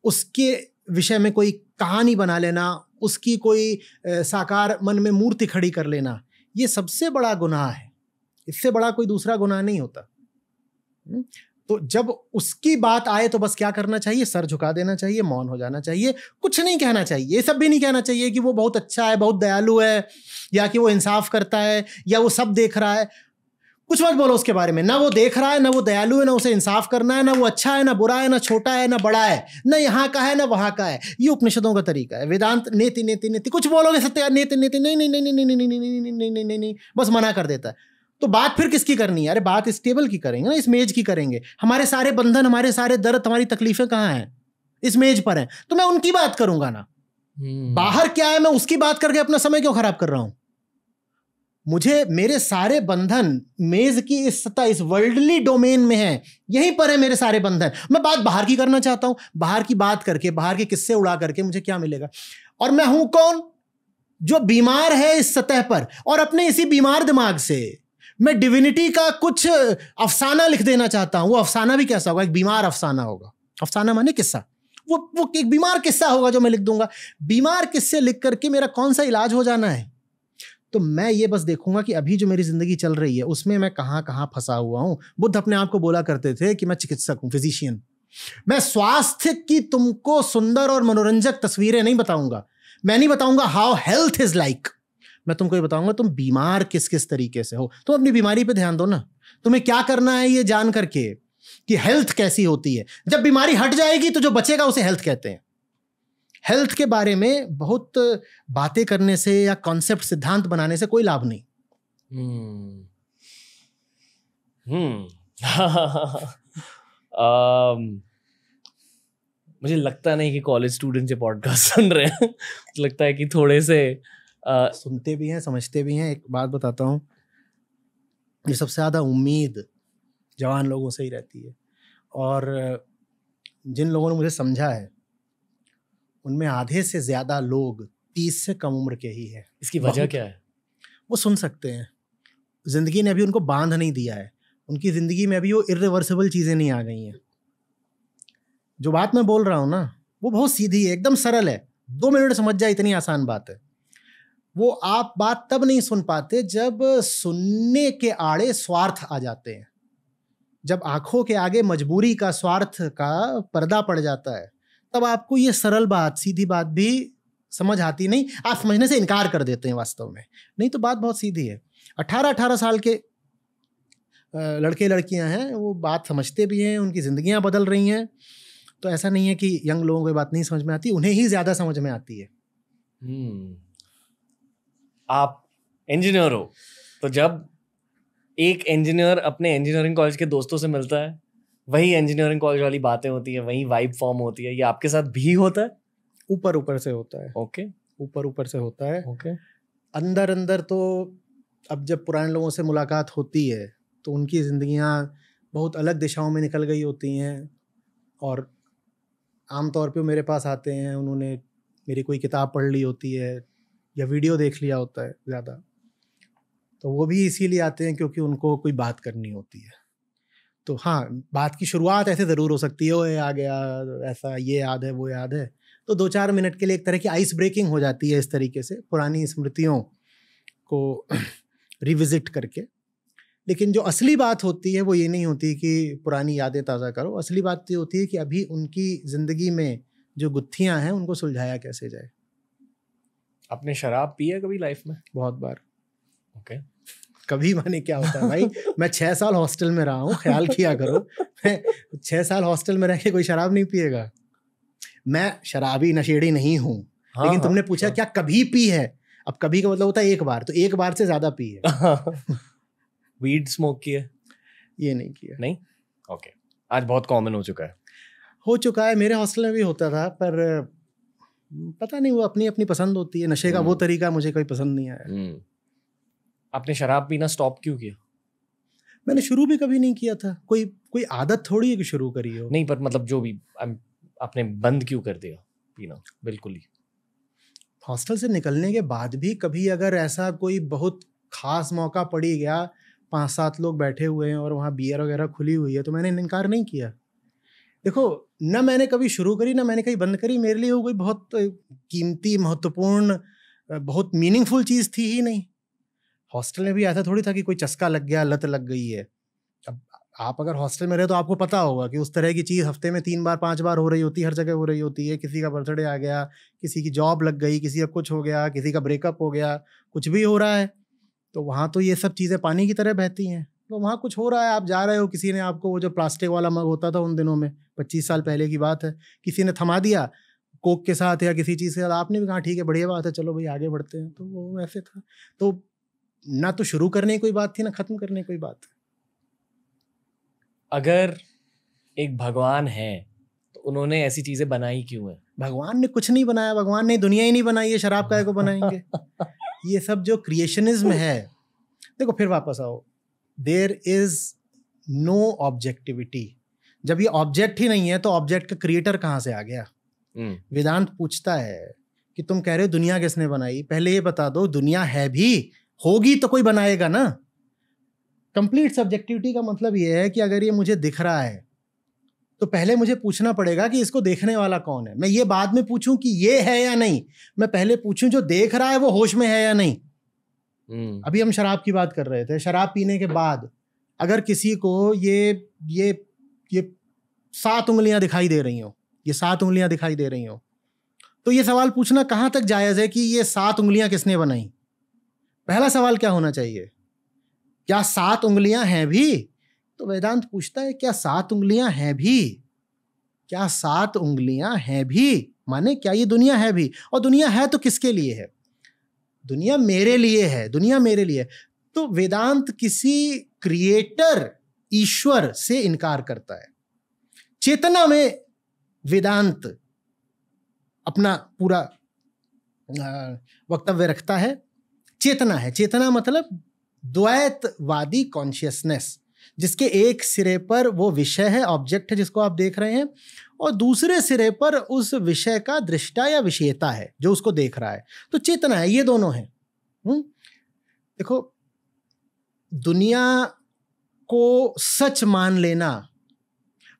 S1: उसके विषय में कोई कहानी बना लेना, उसकी कोई साकार मन में मूर्ति खड़ी कर लेना, ये सबसे बड़ा गुनाह है। इससे बड़ा कोई दूसरा गुनाह नहीं होता। तो जब उसकी बात आए तो बस क्या करना चाहिए? सर झुका देना चाहिए, मौन हो जाना चाहिए, कुछ नहीं कहना चाहिए। ये सब भी नहीं कहना चाहिए कि वो बहुत अच्छा है, बहुत दयालु है, या कि वो इंसाफ करता है, या वो सब देख रहा है। कुछ मत बोलो उसके बारे में। ना वो देख रहा है, ना वो दयालु है, ना उसे इंसाफ करना है, ना वो अच्छा है, ना बुरा है, ना छोटा है, ना बड़ा है, ना यहाँ का है, ना वहाँ का है। ये उपनिषदों का तरीका है। वेदांत नेति नेति नेति, कुछ बोलोगे सत्य नेति नेति, नहीं नहीं नहीं नहीं नहीं नहीं नहीं नहीं नहीं नहीं नहीं, बस मना कर देता है। तो बात फिर किसकी करनी है? अरे बात इस टेबल की करेंगे ना, इस मेज की करेंगे। हमारे सारे बंधन, हमारे सारे दर्द, हमारी तकलीफें कहाँ हैं? इस मेज पर हैं। तो मैं उनकी बात करूंगा ना। बाहर क्या है मैं उसकी बात करके अपना समय क्यों खराब कर रहा हूं? मुझे मेरे सारे बंधन मेज की इस सतह, इस वर्ल्डली डोमेन में है, यहीं पर है मेरे सारे बंधन। मैं बात बाहर की करना चाहता हूं, बाहर की बात करके, बाहर के किस्से उड़ा करके मुझे क्या मिलेगा? और मैं हूं कौन? जो बीमार है इस सतह पर, और अपने इसी बीमार दिमाग से मैं डिविनिटी का कुछ अफसाना लिख देना चाहता हूं। वो अफसाना भी कैसा होगा? एक बीमार अफसाना होगा। अफसाना माने किस्सा। वो एक बीमार किस्सा होगा जो मैं लिख दूंगा। बीमार किस्से लिख करके मेरा कौन सा इलाज हो जाना है? तो मैं ये बस देखूंगा कि अभी जो मेरी जिंदगी चल रही है उसमें मैं कहां कहां फंसा हुआ हूं। बुद्ध अपने आप को बोला करते थे कि मैं चिकित्सक हूं, फिजिशियन। मैं स्वास्थ्य की तुमको सुंदर और मनोरंजक तस्वीरें नहीं बताऊंगा। मैं नहीं बताऊंगा हाउ हेल्थ इज लाइक। मैं तुमको ये बताऊंगा तुम बीमार किस किस तरीके से हो। तुम अपनी बीमारी पे ध्यान दो ना। तुम्हें क्या करना है ये जान करके कि हेल्थ कैसी होती है। जब बीमारी हट जाएगी तो जो बचेगा उसे हेल्थ कहते हैं। हेल्थ के बारे में बहुत बातें करने से या कॉन्सेप्ट, सिद्धांत बनाने से कोई लाभ नहीं।
S2: मुझे लगता नहीं कि कॉलेज स्टूडेंट ये पॉडकास्ट सुन रहे हैं। लगता है कि थोड़े से
S1: सुनते भी हैं, समझते भी हैं। एक बात बताता हूँ, ये सबसे ज़्यादा उम्मीद जवान लोगों से ही रहती है, और जिन लोगों ने मुझे समझा है उनमें आधे से ज़्यादा लोग 30 से कम उम्र के ही हैं।
S2: इसकी वजह क्या है?
S1: वो सुन सकते हैं। ज़िंदगी ने अभी उनको बांध नहीं दिया है। उनकी ज़िंदगी में अभी वो इर्रिवर्सिबल चीज़ें नहीं आ गई हैं। जो बात मैं बोल रहा हूँ ना, वो बहुत सीधी है, एकदम सरल है। 2 मिनट समझ जाए, इतनी आसान बात है। वो आप बात तब नहीं सुन पाते जब सुनने के आड़े स्वार्थ आ जाते हैं। जब आंखों के आगे मजबूरी का, स्वार्थ का पर्दा पड़ जाता है, तब आपको ये सरल बात, सीधी बात भी समझ आती नहीं। आप समझने से इनकार कर देते हैं वास्तव में। नहीं तो बात बहुत सीधी है। 18-18 साल के लड़के लड़कियां हैं, वो बात समझते भी हैं, उनकी ज़िंदगियां बदल रही हैं। तो ऐसा नहीं है कि यंग लोगों को बात नहीं समझ में आती, उन्हें ही ज़्यादा समझ में आती है।
S2: आप इंजीनियर हो, तो जब एक इंजीनियर अपने इंजीनियरिंग कॉलेज के दोस्तों से मिलता है, वही इंजीनियरिंग कॉलेज वाली बातें होती है, वही वाइब फॉर्म होती है। ये आपके साथ भी होता है?
S1: ऊपर ऊपर से होता है।
S2: ओके,
S1: ऊपर ऊपर से होता है।
S2: ओके।
S1: अंदर अंदर तो अब जब पुराने लोगों से मुलाकात होती है तो उनकी ज़िंदगियां बहुत अलग दिशाओं में निकल गई होती हैं, और आमतौर पे मेरे पास आते हैं, उन्होंने मेरी कोई किताब पढ़ ली होती है या वीडियो देख लिया होता है ज़्यादा। तो वो भी इसीलिए आते हैं क्योंकि उनको कोई बात करनी होती है। तो हाँ, बात की शुरुआत ऐसे ज़रूर हो सकती है, वो आ गया, ऐसा ये याद है, वो याद है। तो 2-4 मिनट के लिए एक तरह की आइस ब्रेकिंग हो जाती है इस तरीके से, पुरानी स्मृतियों को रिविजिट करके। लेकिन जो असली बात होती है वो ये नहीं होती कि पुरानी यादें ताज़ा करो। असली बात ये होती है कि अभी उनकी ज़िंदगी में जो गुत्थियाँ हैं उनको सुलझाया कैसे जाए।
S2: आपने शराब पी है कभी लाइफ में?
S1: बहुत बार।
S2: ओके।
S1: कभी माने क्या होता है भाई, मैं 6 साल हॉस्टल में रहा हूँ, ख्याल किया करो। मैं 6 साल हॉस्टल में रह के कोई शराब नहीं पिएगा। मैं शराबी नशेड़ी नहीं हूँ। लेकिन तुमने पूछा क्या कभी पी है। अब कभी का मतलब होता है एक बार, तो एक बार से ज़्यादा पी है।
S2: वीड स्मोक किया?
S1: ये नहीं किया।
S2: नहीं? ओके। आज बहुत कॉमन हो चुका है।
S1: हो चुका है, मेरे हॉस्टल में भी होता था, पर पता नहीं, वो अपनी अपनी पसंद होती है। नशे का वो तरीका मुझे कोई पसंद नहीं आया।
S2: आपने शराब पीना स्टॉप क्यों किया?
S1: मैंने शुरू भी कभी नहीं किया था। कोई आदत थोड़ी है कि शुरू करी हो।
S2: नहीं, पर मतलब जो भी आपने बंद क्यों कर दिया पीना बिल्कुल ही?
S1: हॉस्टल से निकलने के बाद भी कभी अगर ऐसा कोई बहुत खास मौका पड़ी गया, 5-7 लोग बैठे हुए हैं और वहाँ बियर वगैरह खुली हुई है, तो मैंने इनकार नहीं किया। देखो, न मैंने कभी शुरू करी, न मैंने कहीं बंद करी। मेरे लिए वो कोई बहुत कीमती, महत्वपूर्ण, बहुत मीनिंगफुल चीज़ थी ही नहीं। हॉस्टल में भी ऐसा थोड़ी था कि कोई चस्का लग गया, लत लग गई है। अब आप अगर हॉस्टल में रहे तो आपको पता होगा कि उस तरह की चीज़ हफ्ते में 3 बार 5 बार हो रही होती है, हर जगह हो रही होती है। किसी का बर्थडे आ गया, किसी की जॉब लग गई, किसी का कुछ हो गया, किसी का ब्रेकअप हो गया, कुछ भी हो रहा है। तो वहाँ तो ये सब चीज़ें पानी की तरह बहती हैं। तो वहाँ कुछ हो रहा है, आप जा रहे हो, किसी ने आपको वो जो प्लास्टिक वाला मग होता था उन दिनों में, 25 साल पहले की बात है, किसी ने थमा दिया कोक के साथ या किसी चीज़ के साथ, आपने भी कहा ठीक है, बढ़िया बात है, चलो भाई आगे बढ़ते हैं। तो वो ऐसे था। तो ना तो शुरू करने की कोई बात थी, ना ख़त्म करने की कोई बात।
S2: अगर एक भगवान है तो उन्होंने ऐसी चीज़ें बनाई क्यों है?
S1: भगवान ने कुछ नहीं बनाया, भगवान ने दुनिया ही नहीं बनाई है, शराब काहे को बनाएंगे। ये सब जो क्रिएशनिज्म है, देखो फिर वापस आओ, देयर इज नो ऑब्जेक्टिविटी। जब ये ऑब्जेक्ट ही नहीं है तो ऑब्जेक्ट का क्रिएटर कहाँ से आ गया? वेदांत पूछता है कि तुम कह रहे हो दुनिया किसने बनाई, पहले ये बता दो दुनिया है भी, होगी तो कोई बनाएगा ना। कंप्लीट सब्जेक्टिविटी का मतलब ये है कि अगर ये मुझे दिख रहा है तो पहले मुझे पूछना पड़ेगा कि इसको देखने वाला कौन है। मैं ये बाद में पूछूं कि ये है या नहीं, मैं पहले पूछूं जो देख रहा है वो होश में है या नहीं। अभी हम शराब की बात कर रहे थे, शराब पीने के बाद अगर किसी को ये 7 उंगलियां दिखाई दे रही हो, ये 7 उंगलियां दिखाई दे रही हो, तो ये सवाल पूछना कहाँ तक जायज़ है कि ये 7 उंगलियां किसने बनाई? पहला सवाल क्या होना चाहिए, क्या 7 उंगलियां हैं भी? तो वेदांत पूछता है क्या 7 उंगलियां हैं भी? क्या 7 उंगलियां हैं भी माने क्या ये दुनिया है भी? और दुनिया है तो किसके लिए है? दुनिया मेरे लिए है, दुनिया मेरे लिए। तो वेदांत किसी क्रिएटर ईश्वर से इनकार करता है। चेतना में वेदांत अपना पूरा वक्तव्य रखता है। चेतना है, चेतना मतलब द्वैतवादी कॉन्शियसनेस, जिसके एक सिरे पर वो विषय है, ऑब्जेक्ट है जिसको आप देख रहे हैं, और दूसरे सिरे पर उस विषय का दृष्टा या विषयता है जो उसको देख रहा है। तो चेतना है, ये दोनों हैं। देखो, दुनिया को सच मान लेना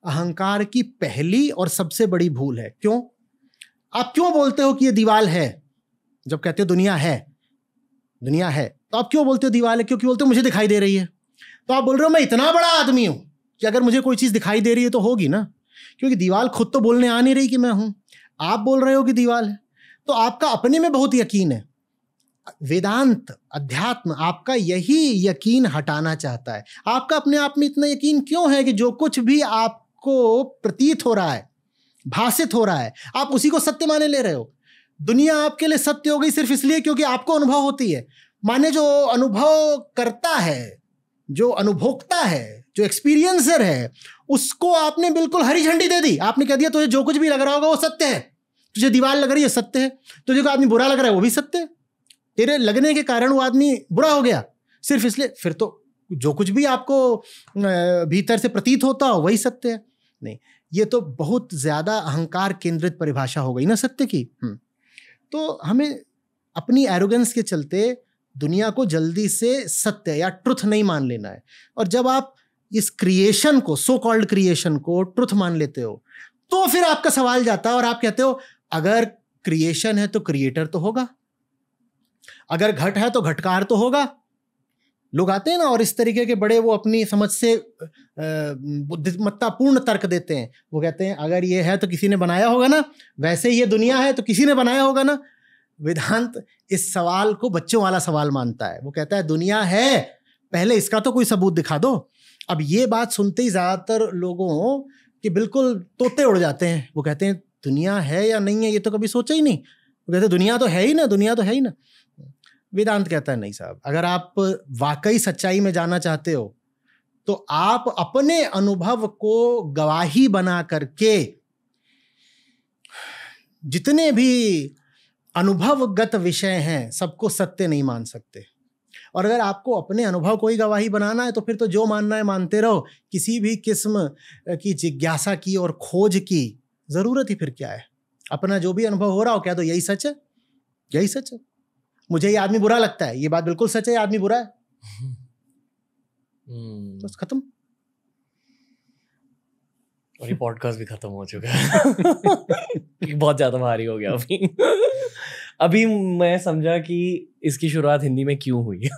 S1: अहंकार की पहली और सबसे बड़ी भूल है। क्यों? आप क्यों बोलते हो कि ये दीवार है? जब कहते हो दुनिया है, दुनिया है, तो आप क्यों बोलते हो दीवार है? क्योंकि बोलते हो मुझे दिखाई दे रही है। तो आप बोल रहे हो मैं इतना बड़ा आदमी हूं कि अगर मुझे कोई चीज दिखाई दे रही है तो होगी ना, क्योंकि दीवार खुद तो बोलने आ नहीं रही कि मैं हूं। आप बोल रहे हो कि दीवार है, तो आपका अपने में बहुत यकीन है। वेदांत, अध्यात्म आपका यही यकीन हटाना चाहता है। आपका अपने आप में इतना यकीन क्यों है कि जो कुछ भी आपको प्रतीत हो रहा है, भाषित हो रहा है, आप उसी को सत्य माने ले रहे हो? दुनिया आपके लिए सत्य हो गई सिर्फ इसलिए क्योंकि आपको अनुभव होती है। माने जो अनुभव करता है, जो अनुभोक्ता है, जो एक्सपीरियंसर है, उसको आपने बिल्कुल हरी झंडी दे दी। आपने कह दिया तुझे जो कुछ भी लग रहा होगा वो सत्य है। तुझे दीवार लग रही है, सत्य है। तुझे कोई आदमी बुरा लग रहा है, वो भी सत्य है। तेरे लगने के कारण वो आदमी बुरा हो गया सिर्फ इसलिए, फिर तो जो कुछ भी आपको भीतर से प्रतीत होता हो वही सत्य है। नहीं, ये तो बहुत ज्यादा अहंकार केंद्रित परिभाषा हो गई ना सत्य की। तो हमें अपनी एरोगेंस के चलते दुनिया को जल्दी से सत्य या ट्रुथ नहीं मान लेना है। और जब आप इस क्रिएशन को, सो कॉल्ड क्रिएशन को ट्रुथ मान लेते हो, तो फिर आपका सवाल जाता है और आप कहते हो अगर क्रिएशन है तो क्रिएटर तो होगा, अगर घट है तो घटकार तो होगा। लोग आते हैं ना और इस तरीके के बड़े वो अपनी समझ से बुद्धिमत्तापूर्ण तर्क देते हैं। वो कहते हैं अगर ये है तो किसी ने बनाया होगा ना, वैसे ये दुनिया है तो किसी ने बनाया होगा ना। वेदांत इस सवाल को बच्चों वाला सवाल मानता है। वो कहता है दुनिया है, पहले इसका तो कोई सबूत दिखा दो। अब ये बात सुनते ही ज्यादातर लोगों के बिल्कुल तोते उड़ जाते हैं। वो कहते हैं दुनिया है या नहीं है ये तो कभी सोचा ही नहीं। वो कहते हैं दुनिया तो है ही ना, दुनिया तो है ही ना। वेदांत कहता है नहीं साहब, अगर आप वाकई सच्चाई में जाना चाहते हो तो आप अपने अनुभव को गवाही बना करके जितने भी अनुभवगत विषय हैं सबको सत्य नहीं मान सकते। और अगर आपको अपने अनुभव को ही गवाही बनाना है तो फिर तो जो मानना है मानते रहो। किसी भी किस्म की जिज्ञासा की और खोज की जरूरत ही फिर क्या है? अपना जो भी अनुभव हो रहा हो कह दो यही सच है, यही सच है। मुझे ये आदमी बुरा लगता है, ये बात बिल्कुल सच है, ये आदमी बुरा है, बस खत्म।
S2: और ये पॉडकास्ट भी खत्म हो चुका है। बहुत ज्यादा भारी हो गया अभी। अभी मैं समझा कि इसकी शुरुआत हिंदी में क्यों हुई।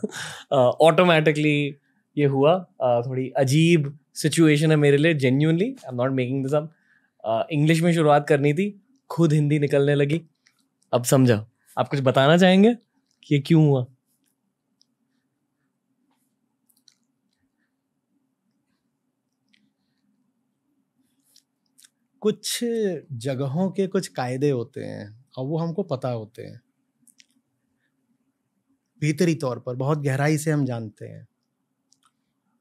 S2: ऑटोमेटिकली ये हुआ। थोड़ी अजीब सिचुएशन है मेरे लिए, genuinely I am not making this up. English में शुरुआत करनी थी, खुद हिंदी निकलने लगी। अब समझा। आप कुछ बताना चाहेंगे कि ये क्यों हुआ?
S1: कुछ जगहों के कुछ कायदे होते हैं और वो हमको पता होते हैं, भीतरी तौर पर बहुत गहराई से हम जानते हैं।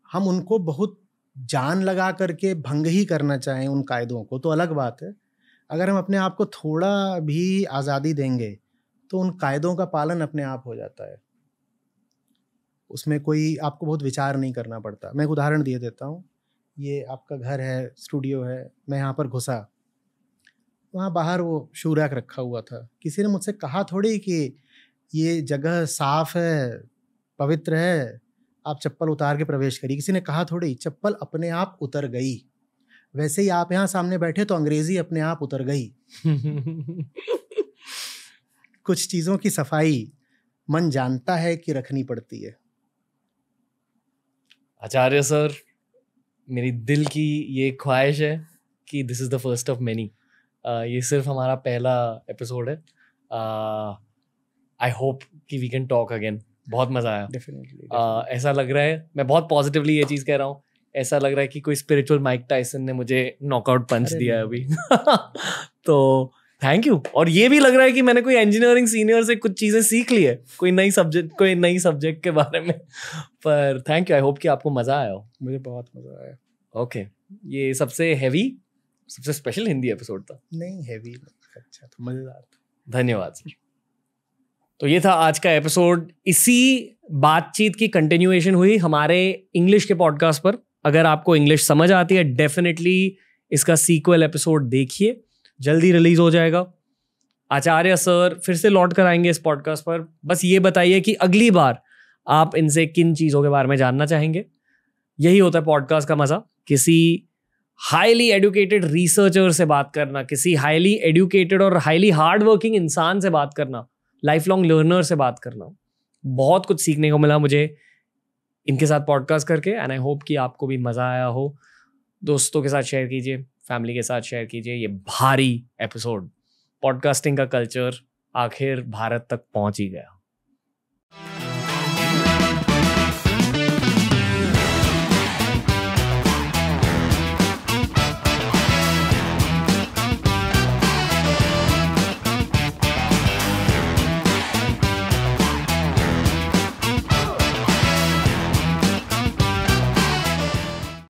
S1: हम उनको बहुत जान लगा करके भंग ही करना चाहें उन कायदों को तो अलग बात है। अगर हम अपने आप को थोड़ा भी आज़ादी देंगे तो उन कायदों का पालन अपने आप हो जाता है। उसमें कोई आपको बहुत विचार नहीं करना पड़ता। मैं एक उदाहरण दिए देता हूँ। ये आपका घर है, स्टूडियो है, मैं यहाँ पर घुसा, वहाँ बाहर वो शू रैक रखा हुआ था। किसी ने मुझसे कहा थोड़ी कि ये जगह साफ है, पवित्र है, आप चप्पल उतार के प्रवेश करिए। किसी ने कहा थोड़ी, चप्पल अपने आप उतर गई। वैसे ही आप यहाँ सामने बैठे तो अंग्रेजी अपने आप उतर गई। कुछ चीज़ों की सफाई मन जानता है कि रखनी पड़ती है।
S2: आचार्य सर, मेरी दिल की ये ख्वाहिश है कि this is the first of many. ये सिर्फ हमारा पहला एपिसोड है। आई होप कि वी कैन टॉक अगेन। बहुत मज़ा आया।
S1: डेफिनेटली।
S2: ऐसा लग रहा है, मैं बहुत पॉजिटिवली ये चीज़ कह रहा हूँ, ऐसा लग रहा है कि कोई स्पिरिचुअल माइक टायसन ने मुझे नॉकआउट पंच दिया है अभी। तो थैंक यू। और ये भी लग रहा है कि मैंने कोई इंजीनियरिंग सीनियर से कुछ चीज़ें सीख ली है, कोई नई सब्जेक्ट के बारे में। पर थैंक यू। आई होप कि आपको मज़ा आया हो।
S1: मुझे बहुत मज़ा आया।
S2: ओके, ये सबसे हैवी, सबसे स्पेशल हिंदी एपिसोड था।
S1: नहीं हैवी, अच्छा था, मज़ेदार था।
S2: धन्यवाद सर। तो ये था आज का एपिसोड। इसी बातचीत की कंटिन्यूएशन हुई हमारे इंग्लिश के पॉडकास्ट पर। अगर आपको इंग्लिश समझ आती है, डेफिनेटली इसका सीक्वल एपिसोड देखिए, जल्दी रिलीज हो जाएगा। आचार्य सर फिर से लौट कर आएंगे इस पॉडकास्ट पर। बस ये बताइए कि अगली बार आप इनसे किन चीज़ों के बारे में जानना चाहेंगे। यही होता है पॉडकास्ट का मज़ा, किसी हाईली एडुकेटेड रिसर्चर से बात करना, किसी हाईली एडुकेटेड और हाईली हार्ड वर्किंग इंसान से बात करना, लाइफ लॉन्ग लर्नर से बात करना। बहुत कुछ सीखने को मिला मुझे इनके साथ पॉडकास्ट करके, एंड आई होप कि आपको भी मज़ा आया हो। दोस्तों के साथ शेयर कीजिए, फैमिली के साथ शेयर कीजिए ये भारी एपिसोड। पॉडकास्टिंग का कल्चर आखिर भारत तक पहुंच ही गया।